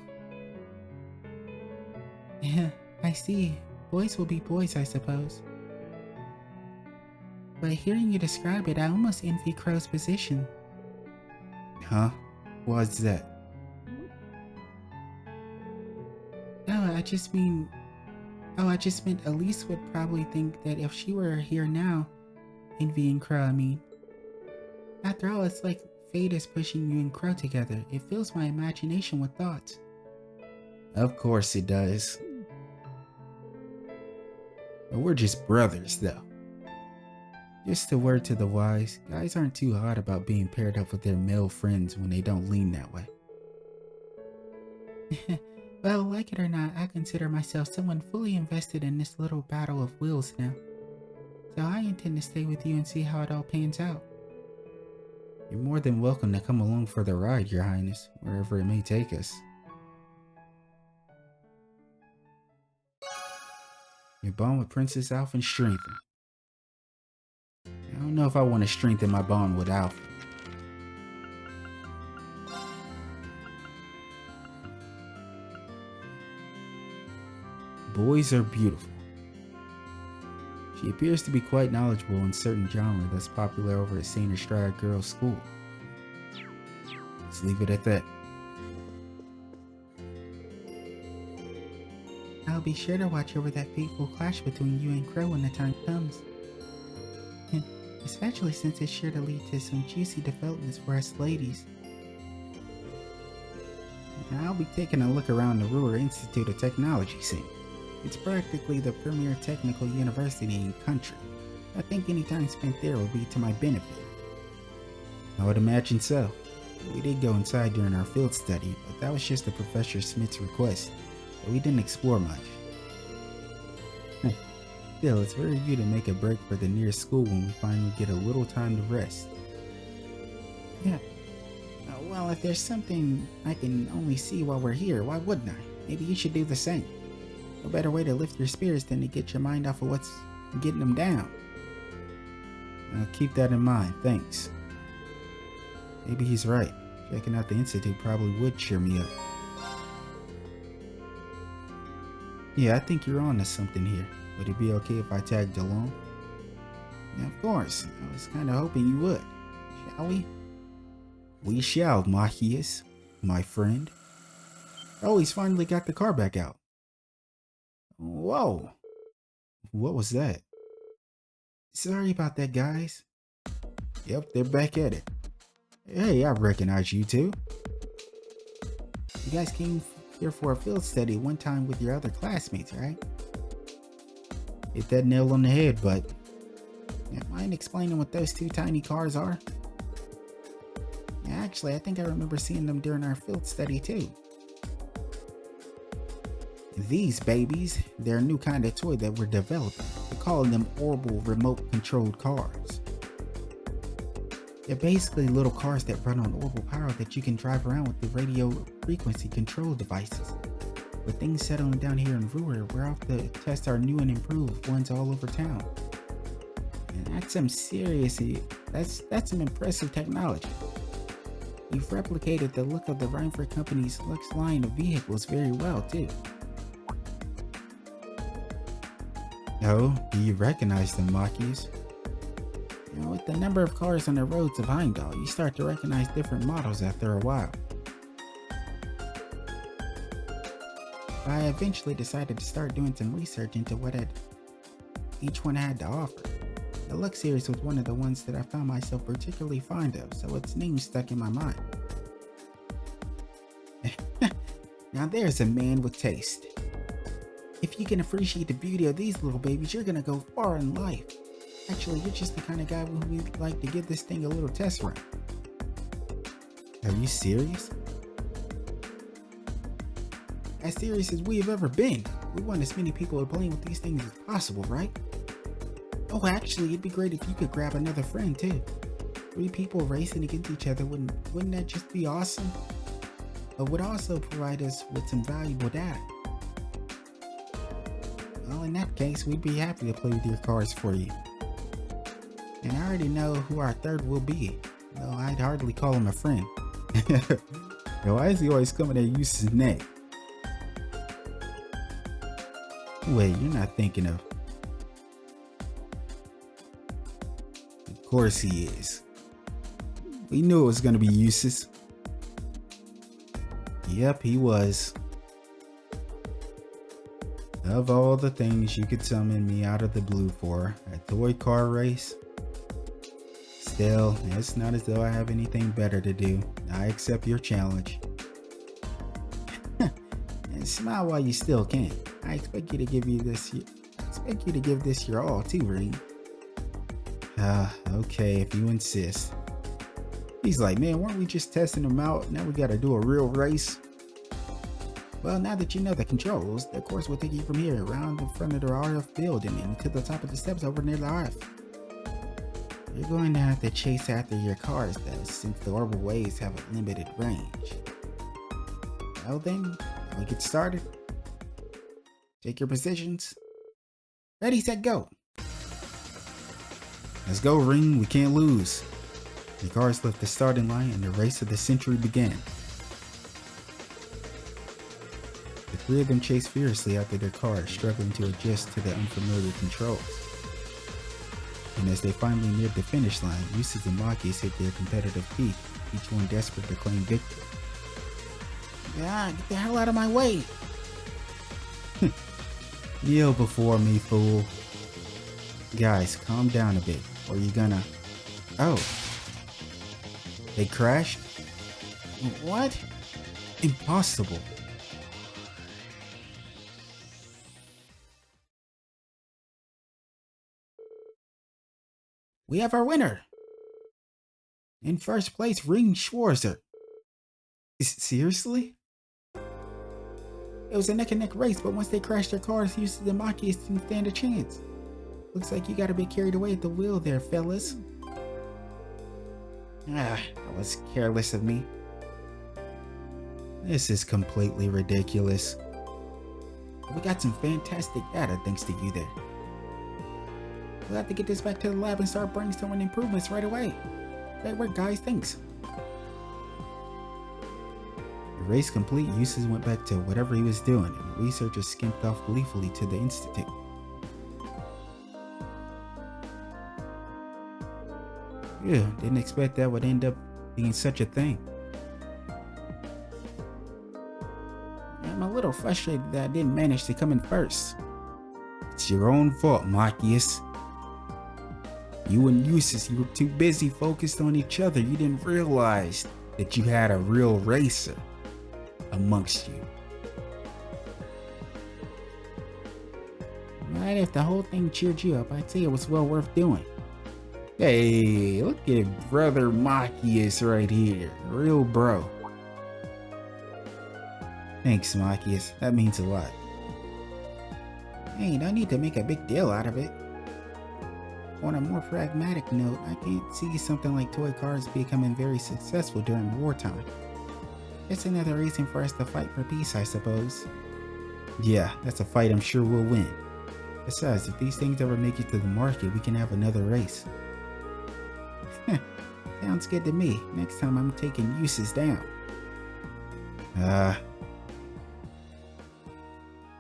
Yeah, I see. Boys will be boys, I suppose. But hearing you describe it, I almost envy Crow's position. Huh? Why's that? I just meant Elise would probably think that if she were here now, envying Crow, I mean. After all, it's like fate is pushing you and Crow together. It fills my imagination with thoughts. Of course it does. But we're just brothers, though. Just a word to the wise, guys aren't too hot about being paired up with their male friends when they don't lean that way. Well, like it or not, I consider myself someone fully invested in this little battle of wills now. So I intend to stay with you and see how it all pans out. You're more than welcome to come along for the ride, Your Highness, wherever it may take us. Your bond with Princess Alfin strengthened. I don't know if I want to strengthen my bond with Alfin. Boys are beautiful. She appears to be quite knowledgeable in certain genre that's popular over at St. Estrada Girls' School. Let's leave it at that. I'll be sure to watch over that fateful clash between you and Crow when the time comes. Especially since it's sure to lead to some juicy developments for us ladies. I'll be taking a look around the Ruhr Institute of Technology soon. It's practically the premier technical university in the country. I think any time spent there will be to my benefit. I would imagine so. We did go inside during our field study, but that was just the Professor Smith's request, so we didn't explore much. Still, it's very you to make a break for the nearest school when we finally get a little time to rest. Yeah. Well, if there's something I can only see while we're here, why wouldn't I? Maybe you should do the same. No better way to lift your spirits than to get your mind off of what's getting them down. I'll keep that in mind, thanks. Maybe he's right. Checking out the Institute probably would cheer me up. Yeah, I think you're on to something here. Would it be okay if I tagged along? Yeah, of course. I was kind of hoping you would. Shall we? We shall, Machias, my friend. Oh, he's finally got the car back out. Whoa. What was that? Sorry about that, guys. Yep, they're back at it. Hey, I recognize you two. You guys came here for a field study one time with your other classmates, right? Hit that nail on the head, but... Mind explaining what those two tiny cars are? Actually, I think I remember seeing them during our field study too. These babies, they're a new kind of toy that we're developing. We're calling them orbital remote-controlled cars. They're basically little cars that run on orbital power that you can drive around with the radio frequency control devices. With things settling down here in Ruhr, we're off to test our new and improved ones all over town. And that's some that's some impressive technology. You've replicated the look of the Reinford Company's Lux line of vehicles very well, too. Oh, do you recognize them, Machias? With the number of cars on the roads of Heimdall, you start to recognize different models after a while. I eventually decided to start doing some research into what each one had to offer. The Lux series was one of the ones that I found myself particularly fond of, so its name stuck in my mind. Now there's a man with taste. If you can appreciate the beauty of these little babies, you're gonna go far in life. Actually, you're just the kind of guy who we'd like to give this thing a little test run. Are you serious? As serious as we have ever been. We want as many people playing with these things as possible, right? Oh, actually, it'd be great if you could grab another friend too. 3 people racing against each other, wouldn't that just be awesome? But would also provide us with some valuable data. Well, in that case, we'd be happy to play with your cars for you. And I already know who our third will be, though I'd hardly call him a friend. Yo, why is he always coming at Jusis' neck? Wait, you're not thinking of... Of course he is. We knew it was gonna be Jusis. Yep, he was. Of all the things you could summon me out of the blue for, a toy car race? Still, it's not as though I have anything better to do. I accept your challenge. And smile while you still can. I expect you to give this your all too, Ring. Okay, if you insist. He's like, man, weren't we just testing them out? Now we gotta do a real race. Well, now that you know the controls, the course will take you from here around in front of the RF building and to the top of the steps over near the RF. You're going to have to chase after your cars though, since the orbital waves have a limited range. Well then, we get started. Take your positions. Ready, set, go. Let's go, Ring. We can't lose. The cars left the starting line and the race of the century began. The 3 of them chased furiously after their cars, struggling to adjust to the unfamiliar controls. And as they finally neared the finish line, Jusis and Machias hit their competitive peak, each one desperate to claim victory. Yeah, get the hell out of my way! Kneel before me, fool. Guys, calm down a bit, or you're gonna... Oh. They crashed? What? Impossible. We have our winner! In first place, Ring Schwarzer. Seriously? It was a neck-and-neck race, but once they crashed their cars, Jusis and Machias didn't stand a chance. Looks like you got a bit carried away at the wheel there, fellas. That was careless of me. This is completely ridiculous. We got some fantastic data thanks to you there. We'll have to get this back to the lab and start brainstorming improvements right away. Great work, guys. Thanks. The race complete, Jusis went back to whatever he was doing, and the researchers skimped off gleefully to the Institute. Yeah, didn't expect that would end up being such a thing. I'm a little frustrated that I didn't manage to come in first. It's your own fault, Machias. You and Jusis, you were too busy focused on each other. You didn't realize that you had a real racer amongst you. Right, if the whole thing cheered you up, I'd say it was well worth doing. Hey, look at brother Machias right here. Real bro. Thanks, Machias. That means a lot. Hey, no need to make a big deal out of it. On a more pragmatic note, I can't see something like toy cars becoming very successful during wartime. It's another reason for us to fight for peace, I suppose. Yeah, that's a fight I'm sure we'll win. Besides, if these things ever make it to the market, we can have another race. Sounds good to me. Next time I'm taking Jusis down.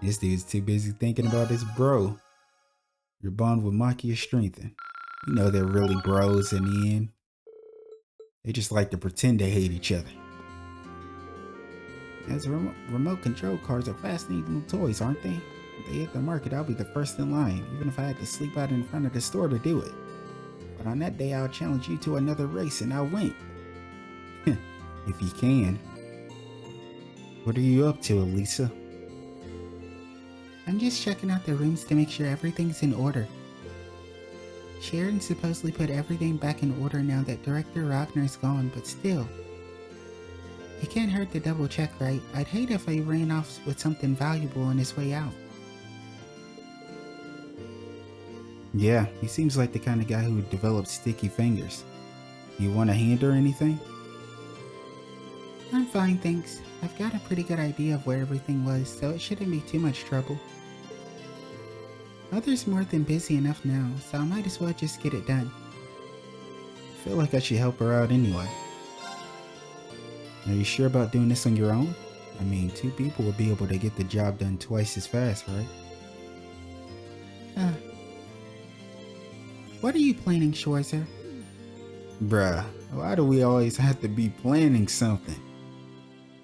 This dude's too busy thinking about his bro. Your bond with Machias strengthened. You know they're really bros in the end. They just like to pretend they hate each other. As remote control cars are fascinating little toys, aren't they? If they hit the market, I'll be the first in line, even if I had to sleep out in front of the store to do it. But on that day, I'll challenge you to another race and I'll win. If you can. What are you up to, Alisa? I'm just checking out the rooms to make sure everything's in order. Sharon supposedly put everything back in order now that Director Ragnar's gone, but still. It can't hurt to double check, right? I'd hate if he ran off with something valuable on his way out. Yeah, he seems like the kind of guy who would develop sticky fingers. You want a hand or anything? I'm fine, thanks. I've got a pretty good idea of where everything was, so it shouldn't be too much trouble. Mother's more than busy enough now, so I might as well just get it done. I feel like I should help her out anyway. Are you sure about doing this on your own? I mean, 2 people will be able to get the job done twice as fast, right? What are you planning, Schwarzer? Bruh, why do we always have to be planning something?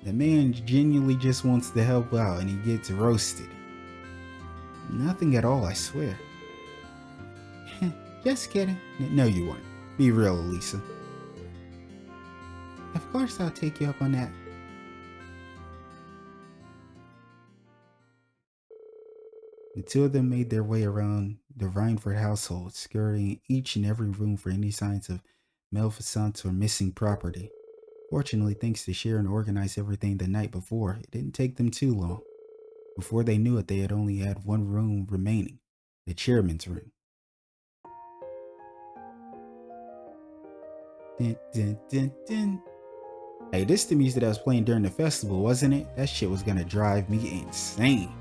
The man genuinely just wants to help out and he gets roasted. Nothing at all, I swear. Just kidding. No, you weren't. Be real, Alisa. Of course I'll take you up on that. The 2 of them made their way around the Reinford household, scouring each and every room for any signs of malfeasance or missing property. Fortunately, thanks to Sharon organized everything the night before, it didn't take them too long. Before they knew it, they had only had 1 room remaining, the chairman's room. Dun, dun, dun, dun. Hey, this the music that was playing during the festival, wasn't it? That shit was gonna drive me insane.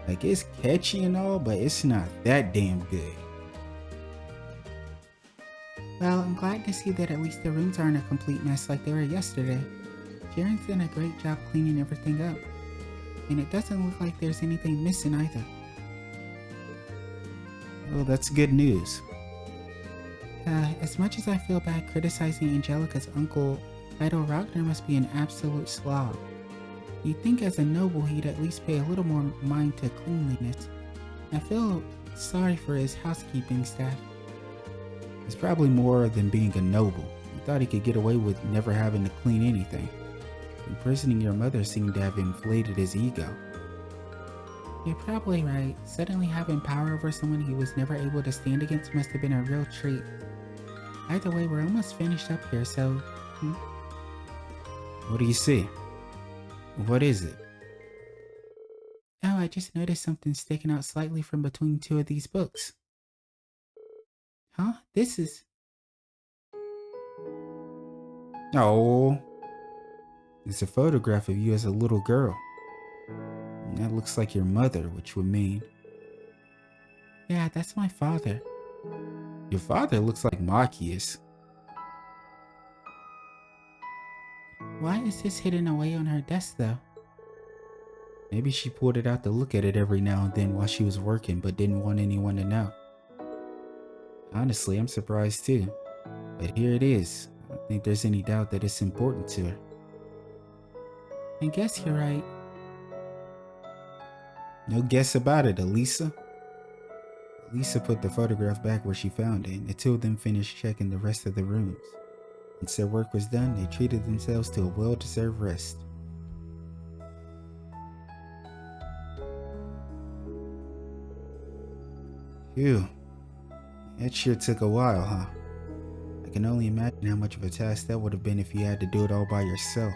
Like, it's catchy and all, but it's not that damn good. Well, I'm glad to see that at least the rooms aren't a complete mess like they were yesterday. Sharon's done a great job cleaning everything up. And it doesn't look like there's anything missing either. Well, that's good news. As much as I feel bad criticizing Angelica's uncle, Idol Ragnar must be an absolute slob. You'd think as a noble he'd at least pay a little more mind to cleanliness. I feel sorry for his housekeeping staff. It's probably more than being a noble. He thought he could get away with never having to clean anything. Imprisoning your mother seemed to have inflated his ego. You're probably right. Suddenly having power over someone he was never able to stand against must have been a real treat. Either way, we're almost finished up here, so... What do you see? What is it? Oh, I just noticed something sticking out slightly from between 2 of these books. Huh? This is... Oh. It's a photograph of you as a little girl. And that looks like your mother, which would mean... Yeah, that's my father. Your father looks like Machias. Why is this hidden away on her desk, though? Maybe she pulled it out to look at it every now and then while she was working, but didn't want anyone to know. Honestly, I'm surprised too. But here it is. I don't think there's any doubt that it's important to her. I guess you're right. No guess about it, Alisa. Alisa put the photograph back where she found it, and the 2 of them finished checking the rest of the rooms. Once their work was done, they treated themselves to a well-deserved rest. Phew. That sure took a while, huh? I can only imagine how much of a task that would have been if you had to do it all by yourself.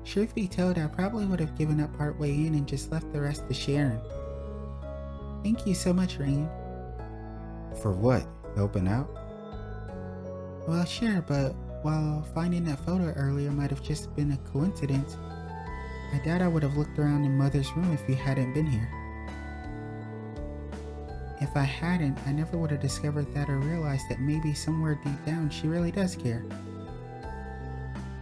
Truth be told, I probably would have given up partway in and just left the rest to Sharon. Thank you so much, Rain. For what? Helping out? Well, sure, but while finding that photo earlier might have just been a coincidence, I doubt I would have looked around in Mother's room if you hadn't been here. If I hadn't, I never would have discovered that or realized that maybe somewhere deep down she really does care.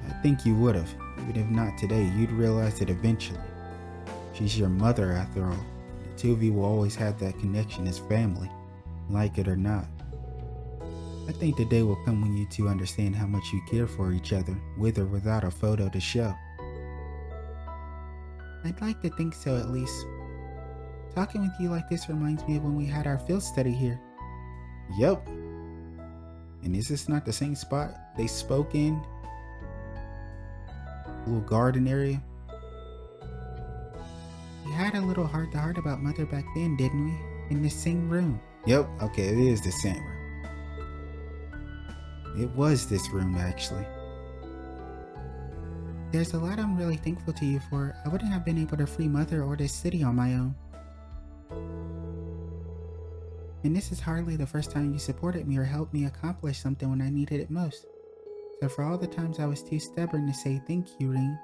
I think you would have. Even if not today, you'd realize it eventually. She's your mother after all. The 2 of you will always have that connection as family, like it or not. I think the day will come when you 2 understand how much you care for each other, with or without a photo to show. I'd like to think so, at least. Talking with you like this reminds me of when we had our field study here. Yep. And is this not the same spot they spoke in? Little garden area? We had a little heart-to-heart about Mother back then, didn't we? In the same room. Yep, okay, it is the same room. It was this room, actually. There's a lot I'm really thankful to you for. I wouldn't have been able to free Mother or this city on my own. And this is hardly the first time you supported me or helped me accomplish something when I needed it most. So for all the times I was too stubborn to say thank you, Ring,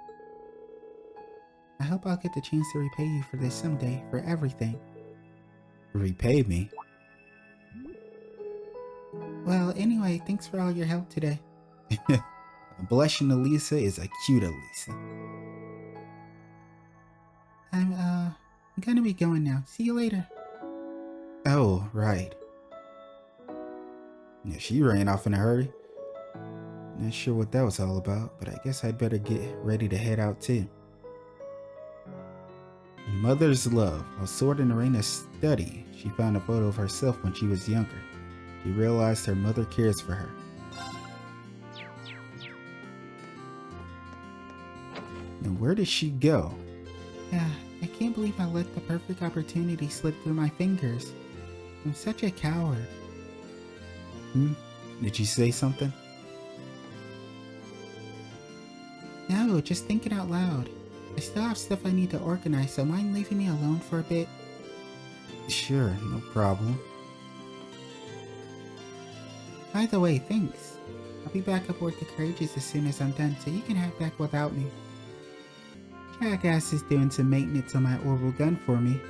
I hope I'll get the chance to repay you for this someday, for everything. Repay me? Well, anyway, thanks for all your help today. Blushing Alisa is a cute Alisa. I'm gonna be going now. See you later. Oh, right. Yeah, she ran off in a hurry. Not sure what that was all about, but I guess I'd better get ready to head out too. Mother's love. While sorting Arena's study, she found a photo of herself when she was younger. She realized her mother cares for her. And where did she go? Yeah, I can't believe I let the perfect opportunity slip through my fingers. I'm such a coward. Did she say something? No, just thinking out loud. I still have stuff I need to organize, so mind leaving me alone for a bit? Sure, no problem. By the way, thanks. I'll be back aboard the Courageous as soon as I'm done, so you can head back without me. Jackass is doing some maintenance on my orbital gun for me.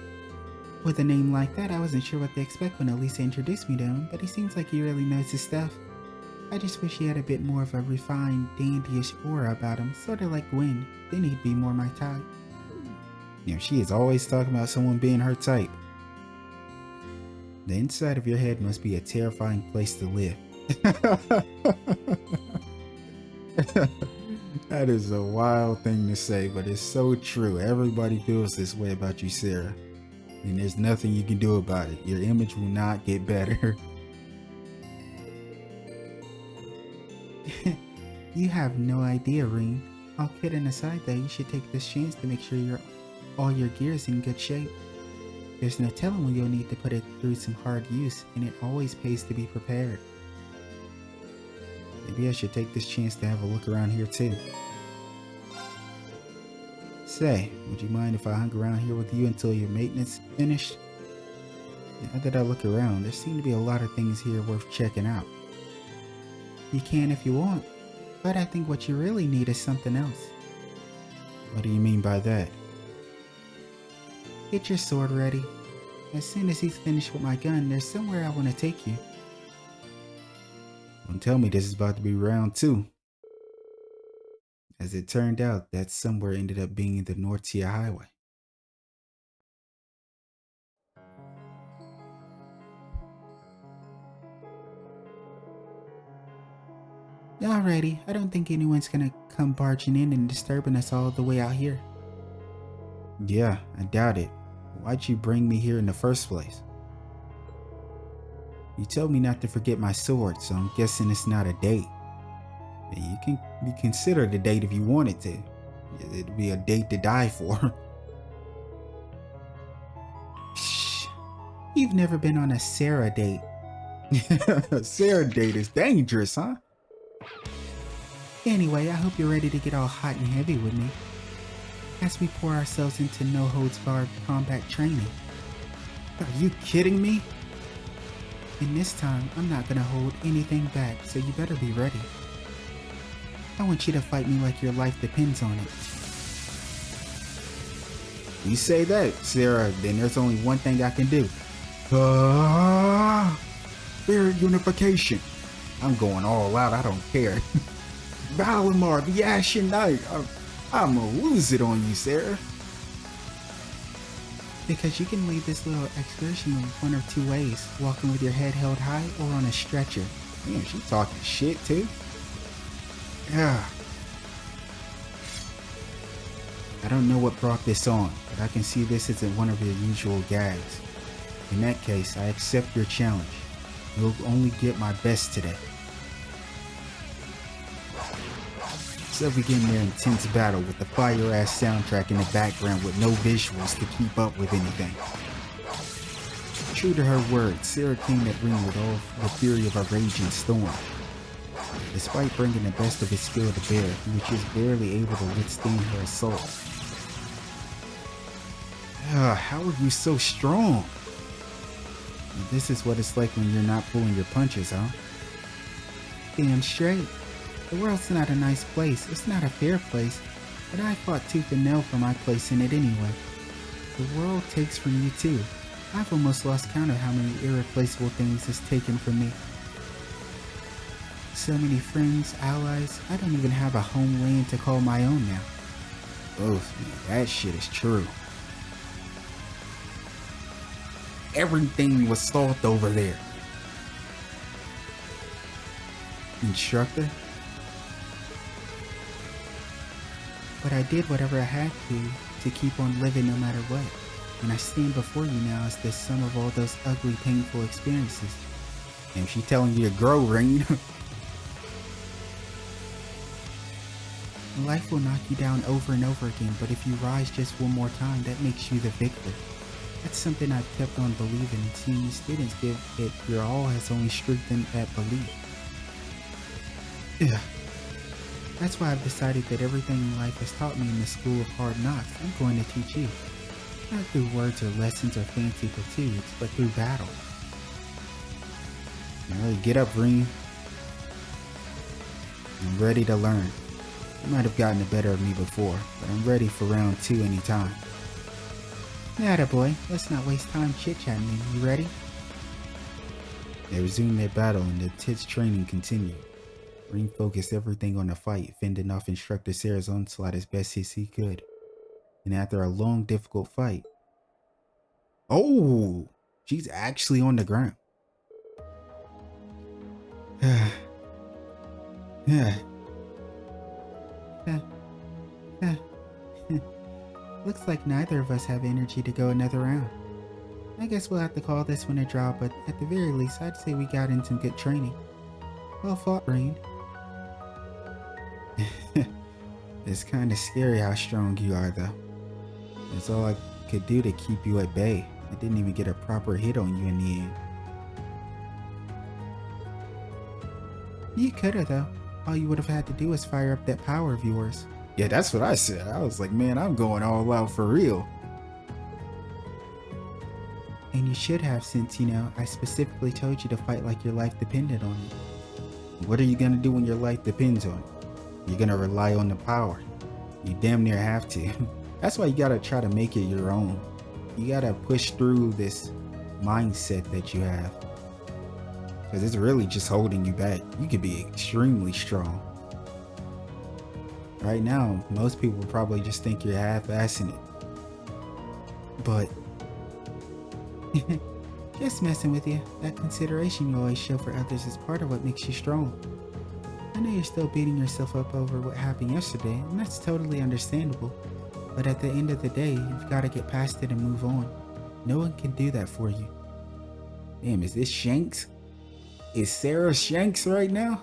With a name like that, I wasn't sure what to expect when Alisa introduced me to him, but he seems like he really knows his stuff. I just wish he had a bit more of a refined, dandyish aura about him, sorta like Gwen. Then he'd be more my type. Yeah, she is always talking about someone being her type. The inside of your head must be a terrifying place to live. That is a wild thing to say, but it's so true. Everybody feels this way about you, Sara. And there's nothing you can do about it. Your image will not get better. You have no idea, Ring. All kidding aside though, you should take this chance to make sure all your gear is in good shape. There's no telling when you'll need to put it through some hard use, and it always pays to be prepared. Maybe I should take this chance to have a look around here too. Say, would you mind if I hung around here with you until your maintenance finished? Now that I look around, there seem to be a lot of things here worth checking out. You can if you want, but I think what you really need is something else. What do you mean by that? Get your sword ready. As soon as he's finished with my gun, there's somewhere I want to take you. Don't tell me this is about to be round 2. As it turned out, that somewhere ended up being the North Tier Highway. Alrighty, I don't think anyone's gonna come barging in and disturbing us all the way out here. Yeah, I doubt it. Why'd you bring me here in the first place? You told me not to forget my sword, so I'm guessing it's not a date. You can be considered a date if you wanted to. It'd be a date to die for. Shh. You've never been on a Sara date. A Sara date is dangerous, huh? Anyway, I hope you're ready to get all hot and heavy with me as we pour ourselves into no-holds-barred combat training. Are you kidding me? And this time, I'm not gonna hold anything back, so you better be ready. I want you to fight me like your life depends on it. You say that, Sara, then there's only one thing I can do. Spirit unification. I'm going all out, I don't care. Valimar, the Ashen Knight. I'm gonna lose it on you, Sara. Because you can lead this little excursion one of two ways, walking with your head held high or on a stretcher. Man, she talking shit too. Yeah. I don't know what brought this on, but I can see this isn't one of your usual gags. In that case, I accept your challenge. You'll only get my best today. So begin their intense battle with the fire-ass soundtrack in the background with no visuals to keep up with anything. True to her word, Sara came at Ring with all the fury of a raging storm. Despite bringing the best of his skill to bear, he was just barely able to withstand her assault. How are you so strong? This is what it's like when you're not pulling your punches, huh? Damn straight. The world's not a nice place. It's not a fair place. But I fought tooth and nail for my place in it anyway. The world takes from you too. I've almost lost count of how many irreplaceable things it's taken from me. So many friends, allies, I don't even have a homeland to call my own now. Oh, that shit is true. Everything was salt over there. Instructor? But I did whatever I had to keep on living no matter what. And I stand before you now as the sum of all those ugly, painful experiences. And she telling you to grow, Ring. Life will knock you down over and over again, but if you rise just one more time, that makes you the victor. That's something I've kept on believing, and seeing the students give it your all has only strengthened that belief. Yeah. That's why I've decided that everything in life has taught me in the school of hard knocks, I'm going to teach you. Not through words or lessons or fancy platitudes, but through battle. Alright, get up, Ring. I'm ready to learn. You might have gotten the better of me before, but I'm ready for round 2 anytime. Attaboy, let's not waste time chit-chatting then. You ready? They resumed their battle and the intense training continued. Ring focused everything on the fight, fending off Instructor Sara's onslaught as best as he could. And after a long, difficult fight... Oh! She's actually on the ground. Looks like neither of us have energy to go another round. I guess we'll have to call this one a draw, but at the very least, I'd say we got in some good training. Well fought, Rain. It's kinda scary how strong you are, though. That's all I could do to keep you at bay. I didn't even get a proper hit on you in the end. You coulda, though. All you would have had to do was fire up that power of yours. Yeah, that's what I said. I was like, man, I'm going all out for real. And you should have, since, you know, I specifically told you to fight like your life depended on it. What are you gonna do when your life depends on it? You're gonna rely on the power. You damn near have to. That's why you gotta try to make it your own. You gotta push through this mindset that you have. Because it's really just holding you back. You could be extremely strong. Right now, most people probably just think you're half-assing it. But... Just messing with you. That consideration you always show for others is part of what makes you strong. I know you're still beating yourself up over what happened yesterday, and that's totally understandable. But at the end of the day, you've got to get past it and move on. No one can do that for you. Damn, is this Shanks? Is Sara Shanks right now?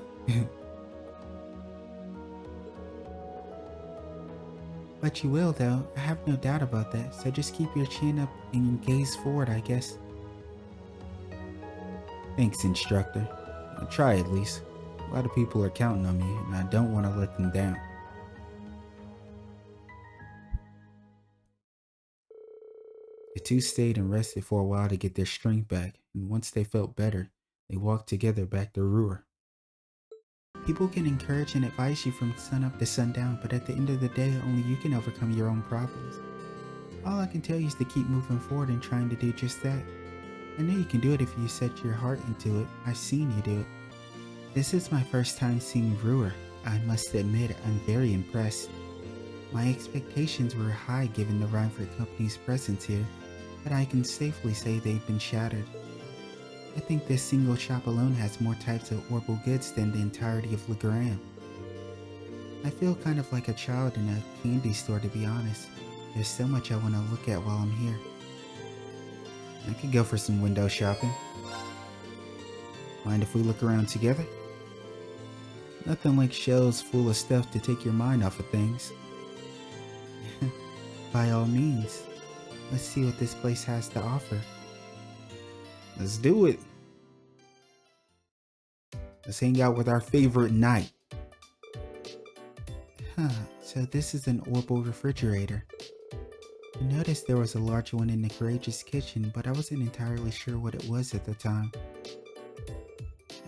But you will, though. I have no doubt about that. So just keep your chin up and gaze forward, I guess. Thanks, Instructor. I'll try at least. A lot of people are counting on me, and I don't want to let them down. The two stayed and rested for a while to get their strength back, and once they felt better, they walked together back to Ruhr. People can encourage and advise you from sunup to sundown, but at the end of the day, only you can overcome your own problems. All I can tell you is to keep moving forward and trying to do just that. I know you can do it if you set your heart into it. I've seen you do it. This is my first time seeing Ruhr. I must admit, I'm very impressed. My expectations were high given the Reinford Company's presence here, but I can safely say they've been shattered. I think this single shop alone has more types of orbital goods than the entirety of Legram. I feel kind of like a child in a candy store, to be honest. There's so much I want to look at while I'm here. I could go for some window shopping. Mind if we look around together? Nothing like shelves full of stuff to take your mind off of things. By all means. Let's see what this place has to offer. Let's do it. Let's hang out with our favorite knight. Huh, so this is an orbital refrigerator. I noticed there was a large one in the Courageous kitchen, but I wasn't entirely sure what it was at the time.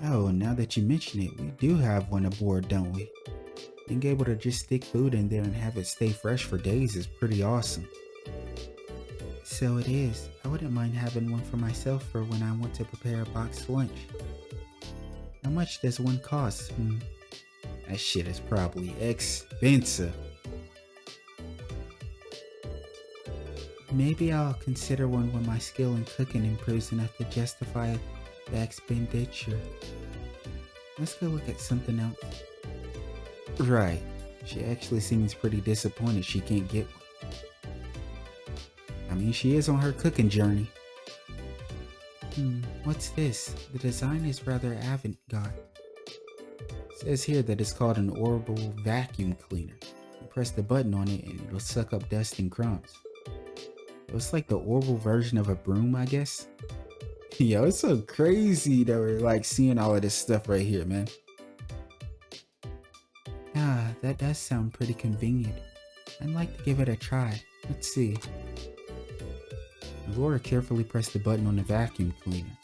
Oh, now that you mention it, we do have one aboard, don't we? Being able to just stick food in there and have it stay fresh for days is pretty awesome. So it is. I wouldn't mind having one for myself for when I want to prepare a boxed lunch. How much does one cost? That shit is probably expensive. Maybe I'll consider one when my skill in cooking improves enough to justify the expenditure. Let's go look at something else. Right. She actually seems pretty disappointed she can't get one. I mean, she is on her cooking journey. What's this? The design is rather avant-garde. It says here that it's called an orbital vacuum cleaner. You press the button on it and it'll suck up dust and crumbs. It's like the orbital version of a broom, I guess. Yo, it's so crazy that we're like seeing all of this stuff right here, man. Ah, that does sound pretty convenient. I'd like to give it a try. Let's see. Laura carefully pressed the button on the vacuum cleaner.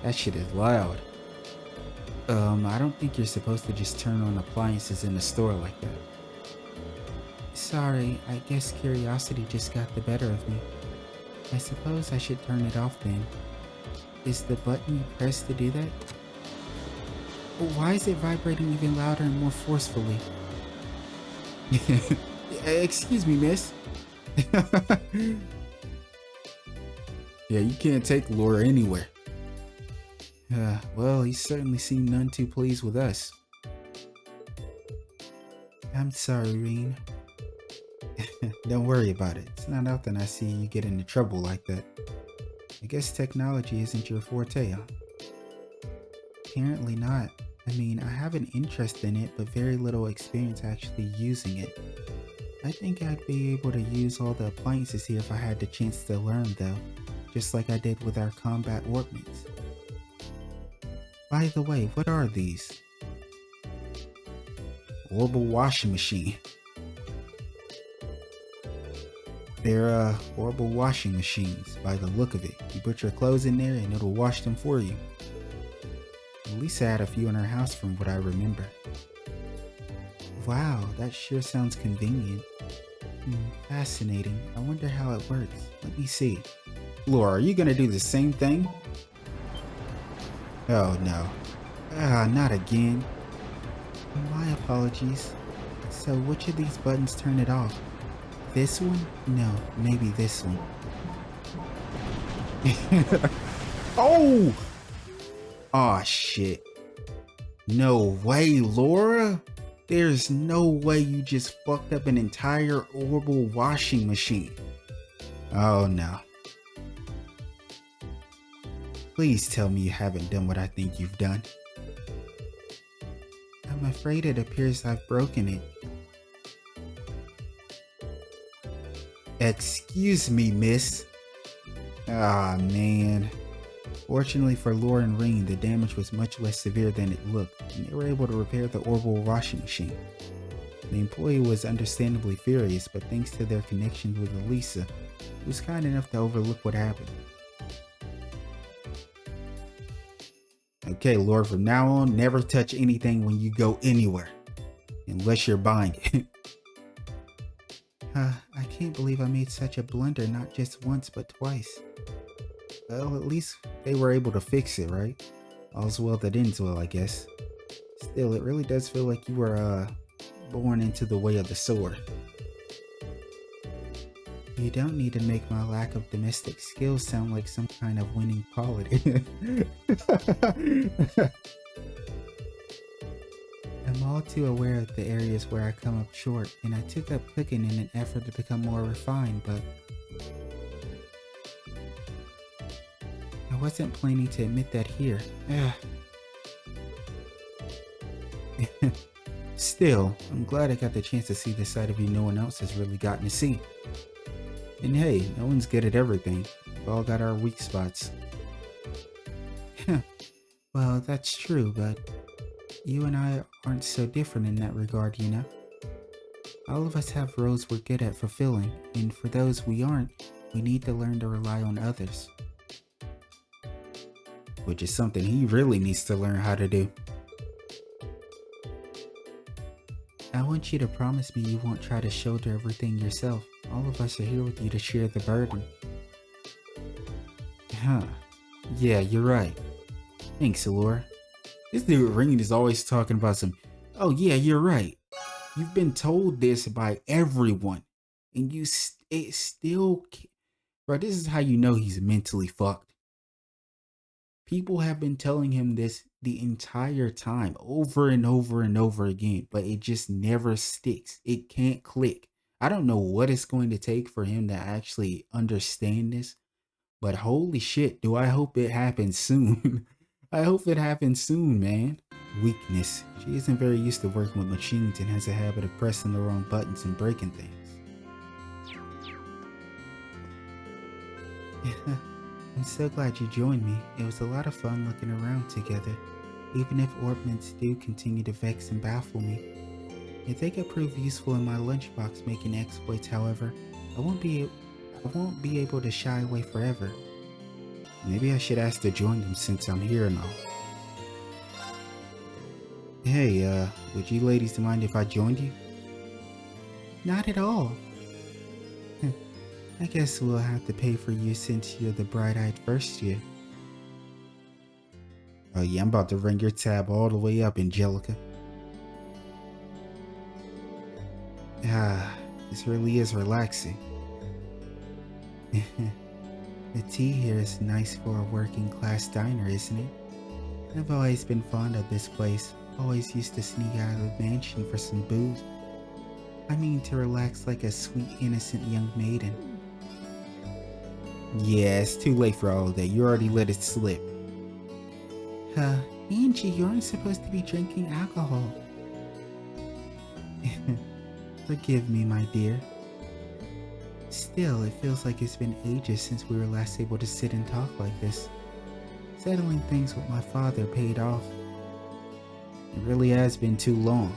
That shit is loud. I don't think you're supposed to just turn on appliances in the store like that. Sorry, I guess curiosity just got the better of me. I suppose I should turn it off then. Is the button you press to do that? Why is it vibrating even louder and more forcefully? Excuse me, miss. Yeah, you can't take Laura anywhere. Well, he certainly seemed none too pleased with us. I'm sorry, Reen. Don't worry about it. It's not often I see you get into trouble like that. I guess technology isn't your forte, huh? Apparently not. I mean, I have an interest in it, but very little experience actually using it. I think I'd be able to use all the appliances here if I had the chance to learn, though, just like I did with our combat workmates. By the way, what are these? Orbital washing machine. They're orbital washing machines by the look of it. You put your clothes in there and it'll wash them for you. Alisa had a few in her house from what I remember. Wow, that sure sounds convenient. Fascinating. I wonder how it works. Let me see. Laura, are you gonna do the same thing? Oh no. Not again. My apologies. So which of these buttons turn it off? This one? No, maybe this one. Oh! Aw, shit. No way, Laura. There's no way you just fucked up an entire orbital washing machine. Oh no. Please tell me you haven't done what I think you've done. I'm afraid it appears I've broken it. Excuse me, miss. Ah, man. Fortunately for Laura and Reen, the damage was much less severe than it looked, and they were able to repair the orbital washing machine. The employee was understandably furious, but thanks to their connections with Alisa, he was kind enough to overlook what happened. Okay, Laura, from now on, never touch anything when you go anywhere. Unless you're buying it. I can't believe I made such a blunder not just once but twice. Well, at least they were able to fix it, right? All's well that ends well, I guess. Still, it really does feel like you were, born into the way of the sword. You don't need to make my lack of domestic skills sound like some kind of winning quality. I'm all too aware of the areas where I come up short, and I took up cooking in an effort to become more refined, but I wasn't planning to admit that here. Still, I'm glad I got the chance to see the side of you no one else has really gotten to see. And hey, no one's good at everything, all got our weak spots. Well, that's true, but you and I aren't so different in that regard, you know? All of us have roles we're good at fulfilling, and for those we aren't, we need to learn to rely on others. Which is something he really needs to learn how to do. I want you to promise me you won't try to shoulder everything yourself. All of us are here with you to share the burden. Huh. Yeah, you're right. Thanks, Allura. This dude Ring is always talking about some, oh yeah, you're right. You've been told this by everyone. And it still... Bro, this is how you know he's mentally fucked. People have been telling him this the entire time, over and over and over again, but it just never sticks. It can't click. I don't know what it's going to take for him to actually understand this, but holy shit, do I hope it happens soon. I hope it happens soon, man. Weakness. She isn't very used to working with machines and has a habit of pressing the wrong buttons and breaking things. I'm so glad you joined me. It was a lot of fun looking around together, even if orbments do continue to vex and baffle me. If they could prove useful in my lunchbox making exploits, however, I won't be able to shy away forever. Maybe I should ask to join them since I'm here and all. Hey, would you ladies mind if I joined you? Not at all. I guess we'll have to pay for you since you're the bright-eyed first year. Oh yeah, I'm about to ring your tab all the way up, Angelica. Ah, this really is relaxing. The tea here is nice for a working-class diner, isn't it? I've always been fond of this place. Always used to sneak out of the mansion for some booze. I mean to relax like a sweet, innocent young maiden. Yeah, it's too late for all of that. You already let it slip. Angie, you aren't supposed to be drinking alcohol. Forgive me, my dear. Still, it feels like it's been ages since we were last able to sit and talk like this. Settling things with my father paid off. It really has been too long.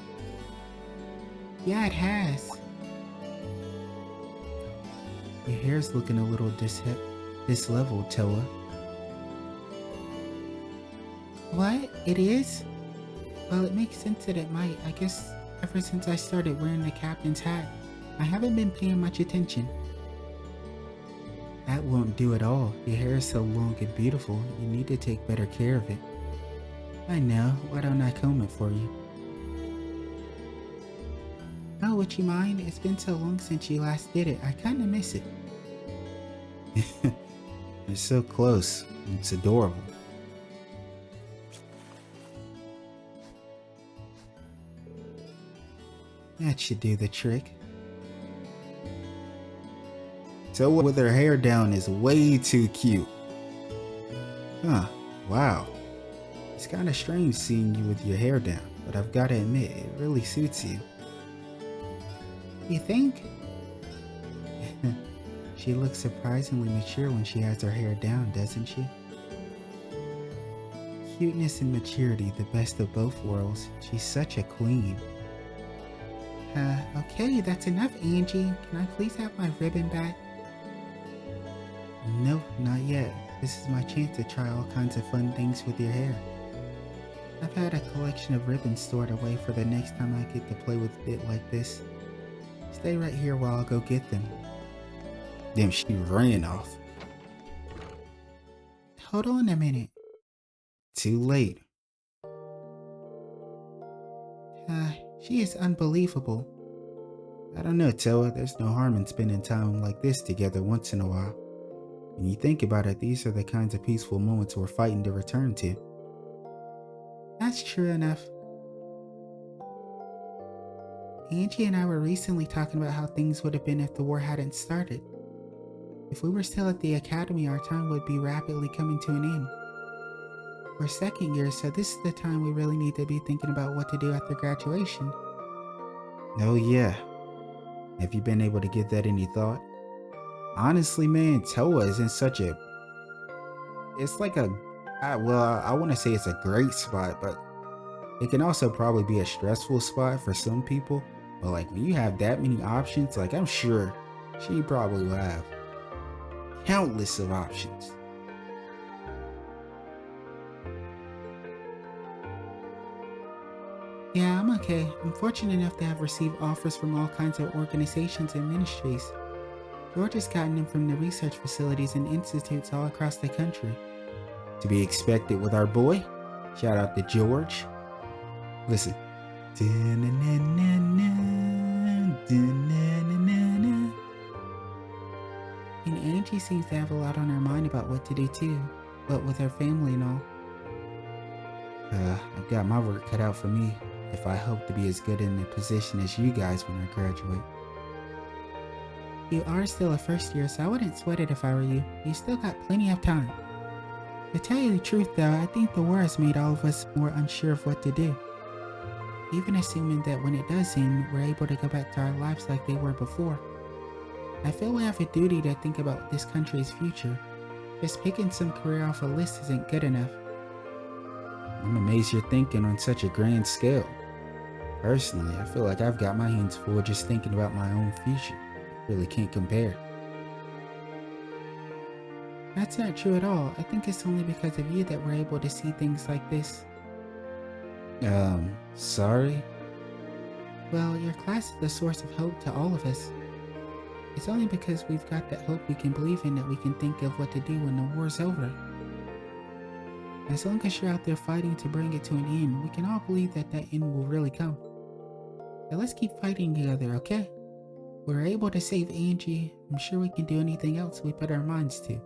Yeah, it has. Your hair's looking a little disheveled, Towa. What? It is? Well, it makes sense that it might. I guess ever since I started wearing the captain's hat, I haven't been paying much attention. That won't do at all. Your hair is so long and beautiful. You need to take better care of it. I know. Why don't I comb it for you? Oh, would you mind? It's been so long since you last did it. I kinda miss it. It's so close. It's adorable. That should do the trick. Towa with her hair down is way too cute. Huh, wow. It's kinda strange seeing you with your hair down, but I've gotta admit, it really suits you. You think? She looks surprisingly mature when she has her hair down, doesn't she? Cuteness and maturity, the best of both worlds. She's such a queen. Okay, that's enough, Angie. Can I please have my ribbon back? Nope, not yet. This is my chance to try all kinds of fun things with your hair. I've had a collection of ribbons stored away for the next time I get to play with it like this. Stay right here while I go get them. Damn, she ran off. Hold on a minute. Too late. She is unbelievable. I don't know, Towa. There's no harm in spending time like this together once in a while. When you think about it, these are the kinds of peaceful moments we're fighting to return to. That's true enough. Angie and I were recently talking about how things would have been if the war hadn't started. If we were still at the academy, our time would be rapidly coming to an end. We're second year, so this is the time we really need to be thinking about what to do after graduation. Oh yeah. Have you been able to give that any thought? Honestly, man, Towa is in such a... It's like a... I want to say it's a great spot, but it can also probably be a stressful spot for some people. But like when you have that many options, like I'm sure she probably will have countless of options. Yeah, I'm okay. I'm fortunate enough to have received offers from all kinds of organizations and ministries. George has gotten them from the research facilities and institutes all across the country. To be expected with our boy. Shout out to George. Listen. And Angie seems to have a lot on her mind about what to do too, but with her family and all. I've got my work cut out for me if I hope to be as good in a position as you guys when I graduate. You are still a first year, so I wouldn't sweat it if I were you. You still got plenty of time. To tell you the truth though, I think the war has made all of us more unsure of what to do. Even assuming that when it does end, we're able to go back to our lives like they were before. I feel we have a duty to think about this country's future. Just picking some career off a list isn't good enough. I'm amazed you're thinking on such a grand scale. Personally, I feel like I've got my hands full just thinking about my own future. Really can't compare. That's not true at all. I think it's only because of you that we're able to see things like this. Sorry? Well, your class is the source of hope to all of us. It's only because we've got that hope we can believe in that we can think of what to do when the war's over. As long as you're out there fighting to bring it to an end, we can all believe that that end will really come. So let's keep fighting together, okay? We're able to save Angie. I'm sure we can do anything else we put our minds to.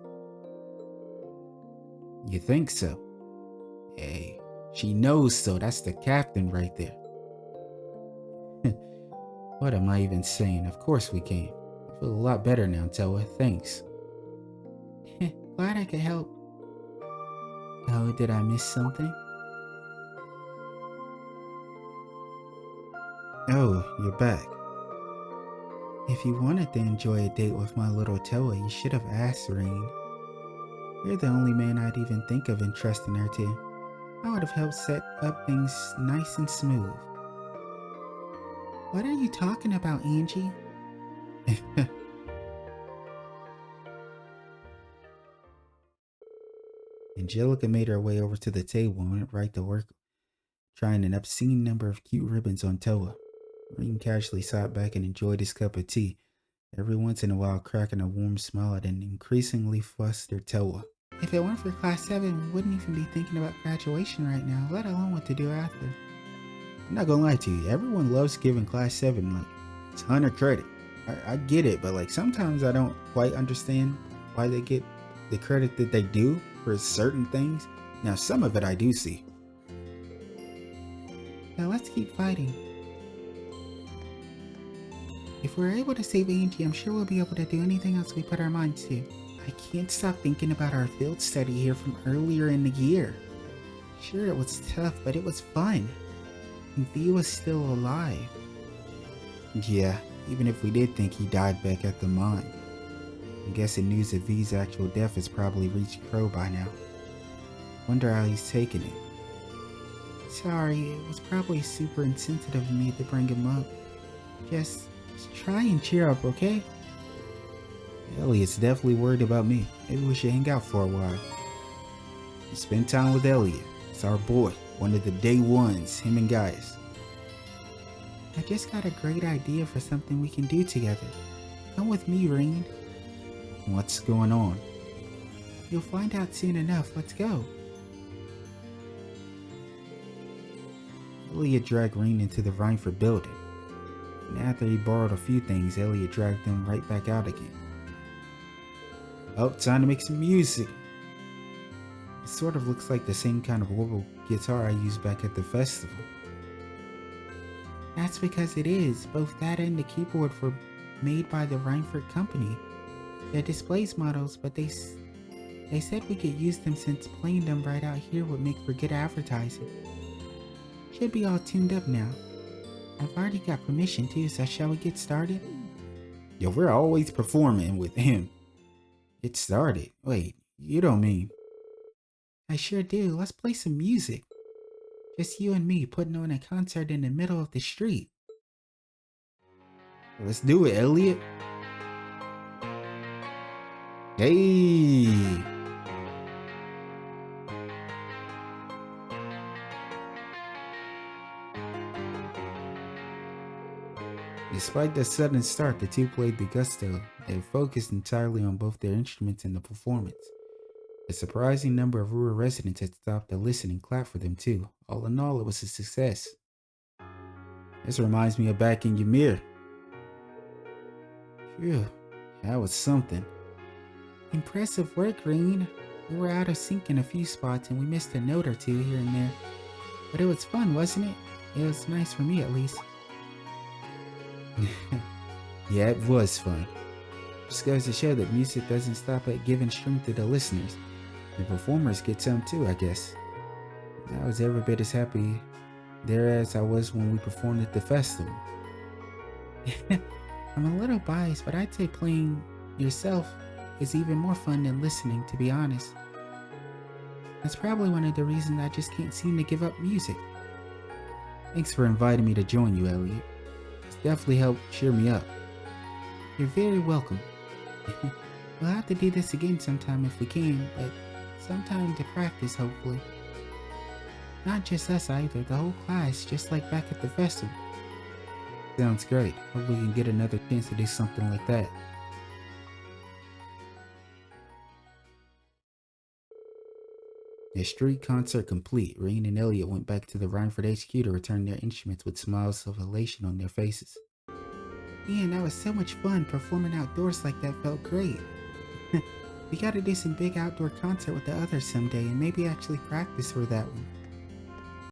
You think so? Hey, she knows so. That's the captain right there. What am I even saying? Of course we can. I feel a lot better now, Towa. Thanks. Glad I could help. Oh, did I miss something? Oh, you're back. If you wanted to enjoy a date with my little Towa, you should have asked Rain. You're the only man I'd even think of entrusting her to. I would have helped set up things nice and smooth. What are you talking about, Angie? Angelica made her way over to the table and went right to work, trying an obscene number of cute ribbons on Towa. Rain casually sat back and enjoyed his cup of tea, every once in a while cracking a warm smile at an increasingly flustered Towa. If it weren't for Class 7, we wouldn't even be thinking about graduation right now, let alone what to do after. I'm not gonna lie to you, everyone loves giving Class 7 like a ton of credit. I get it, but like sometimes I don't quite understand why they get the credit that they do for certain things. Now some of it I do see. Now let's keep fighting. If we're able to save Angie, I'm sure we'll be able to do anything else we put our minds to. I can't stop thinking about our field study here from earlier in the year. Sure, it was tough, but it was fun. And V was still alive. Yeah, even if we did think he died back at the mine. I'm guessing news of V's actual death has probably reached Crow by now. Wonder how he's taking it. Sorry, it was probably super insensitive of me to bring him up. Just try and cheer up, okay? Elliot's definitely worried about me. Maybe we should hang out for a while. Spend time with Elliot. It's our boy. One of the day ones, him and Gaius. I just got a great idea for something we can do together. Come with me, Rain. What's going on? You'll find out soon enough. Let's go. Elliot dragged Rain into the Rhineford building. And after he borrowed a few things, Elliot dragged them right back out again. Oh, time to make some music. It sort of looks like the same kind of orbital guitar I used back at the festival. That's because it is. Both that and the keyboard were made by the Rhineford company. They're displays models, but they said we could use them since playing them right out here would make for good advertising. Should be all tuned up now. I've already got permission too, so shall we get started? Yeah, we're always performing with him. Get started? Wait, you don't mean... I sure do. Let's play some music. Just you and me putting on a concert in the middle of the street. Let's do it, Elliot. Hey! Despite the sudden start, the two played with gusto. They focused entirely on both their instruments and the performance. A surprising number of rural residents had stopped to listen and clap for them too. All in all, it was a success. This reminds me of back in Ymir. Phew, that was something. Impressive work, Green. We were out of sync in a few spots and we missed a note or two here and there. But it was fun, wasn't it? It was nice for me at least. Yeah, it was fun. Just goes to show that music doesn't stop at giving strength to the listeners. The performers get some too, I guess. I was every bit as happy there as I was when we performed at the festival. I'm a little biased, but I'd say playing yourself is even more fun than listening, to be honest. That's probably one of the reasons I just can't seem to give up music. Thanks for inviting me to join you, Elliot. It's definitely helped cheer me up. You're very welcome. We'll have to do this again sometime if we can, but sometime to practice, hopefully. Not just us either, the whole class, just like back at the festival. Sounds great. Hope we can get another chance to do something like that. The street concert complete, Rain and Elliot went back to the Rhineford HQ to return their instruments with smiles of elation on their faces. Man, that was so much fun. Performing outdoors like that felt great. We gotta do some big outdoor concert with the others someday and maybe actually practice for that one.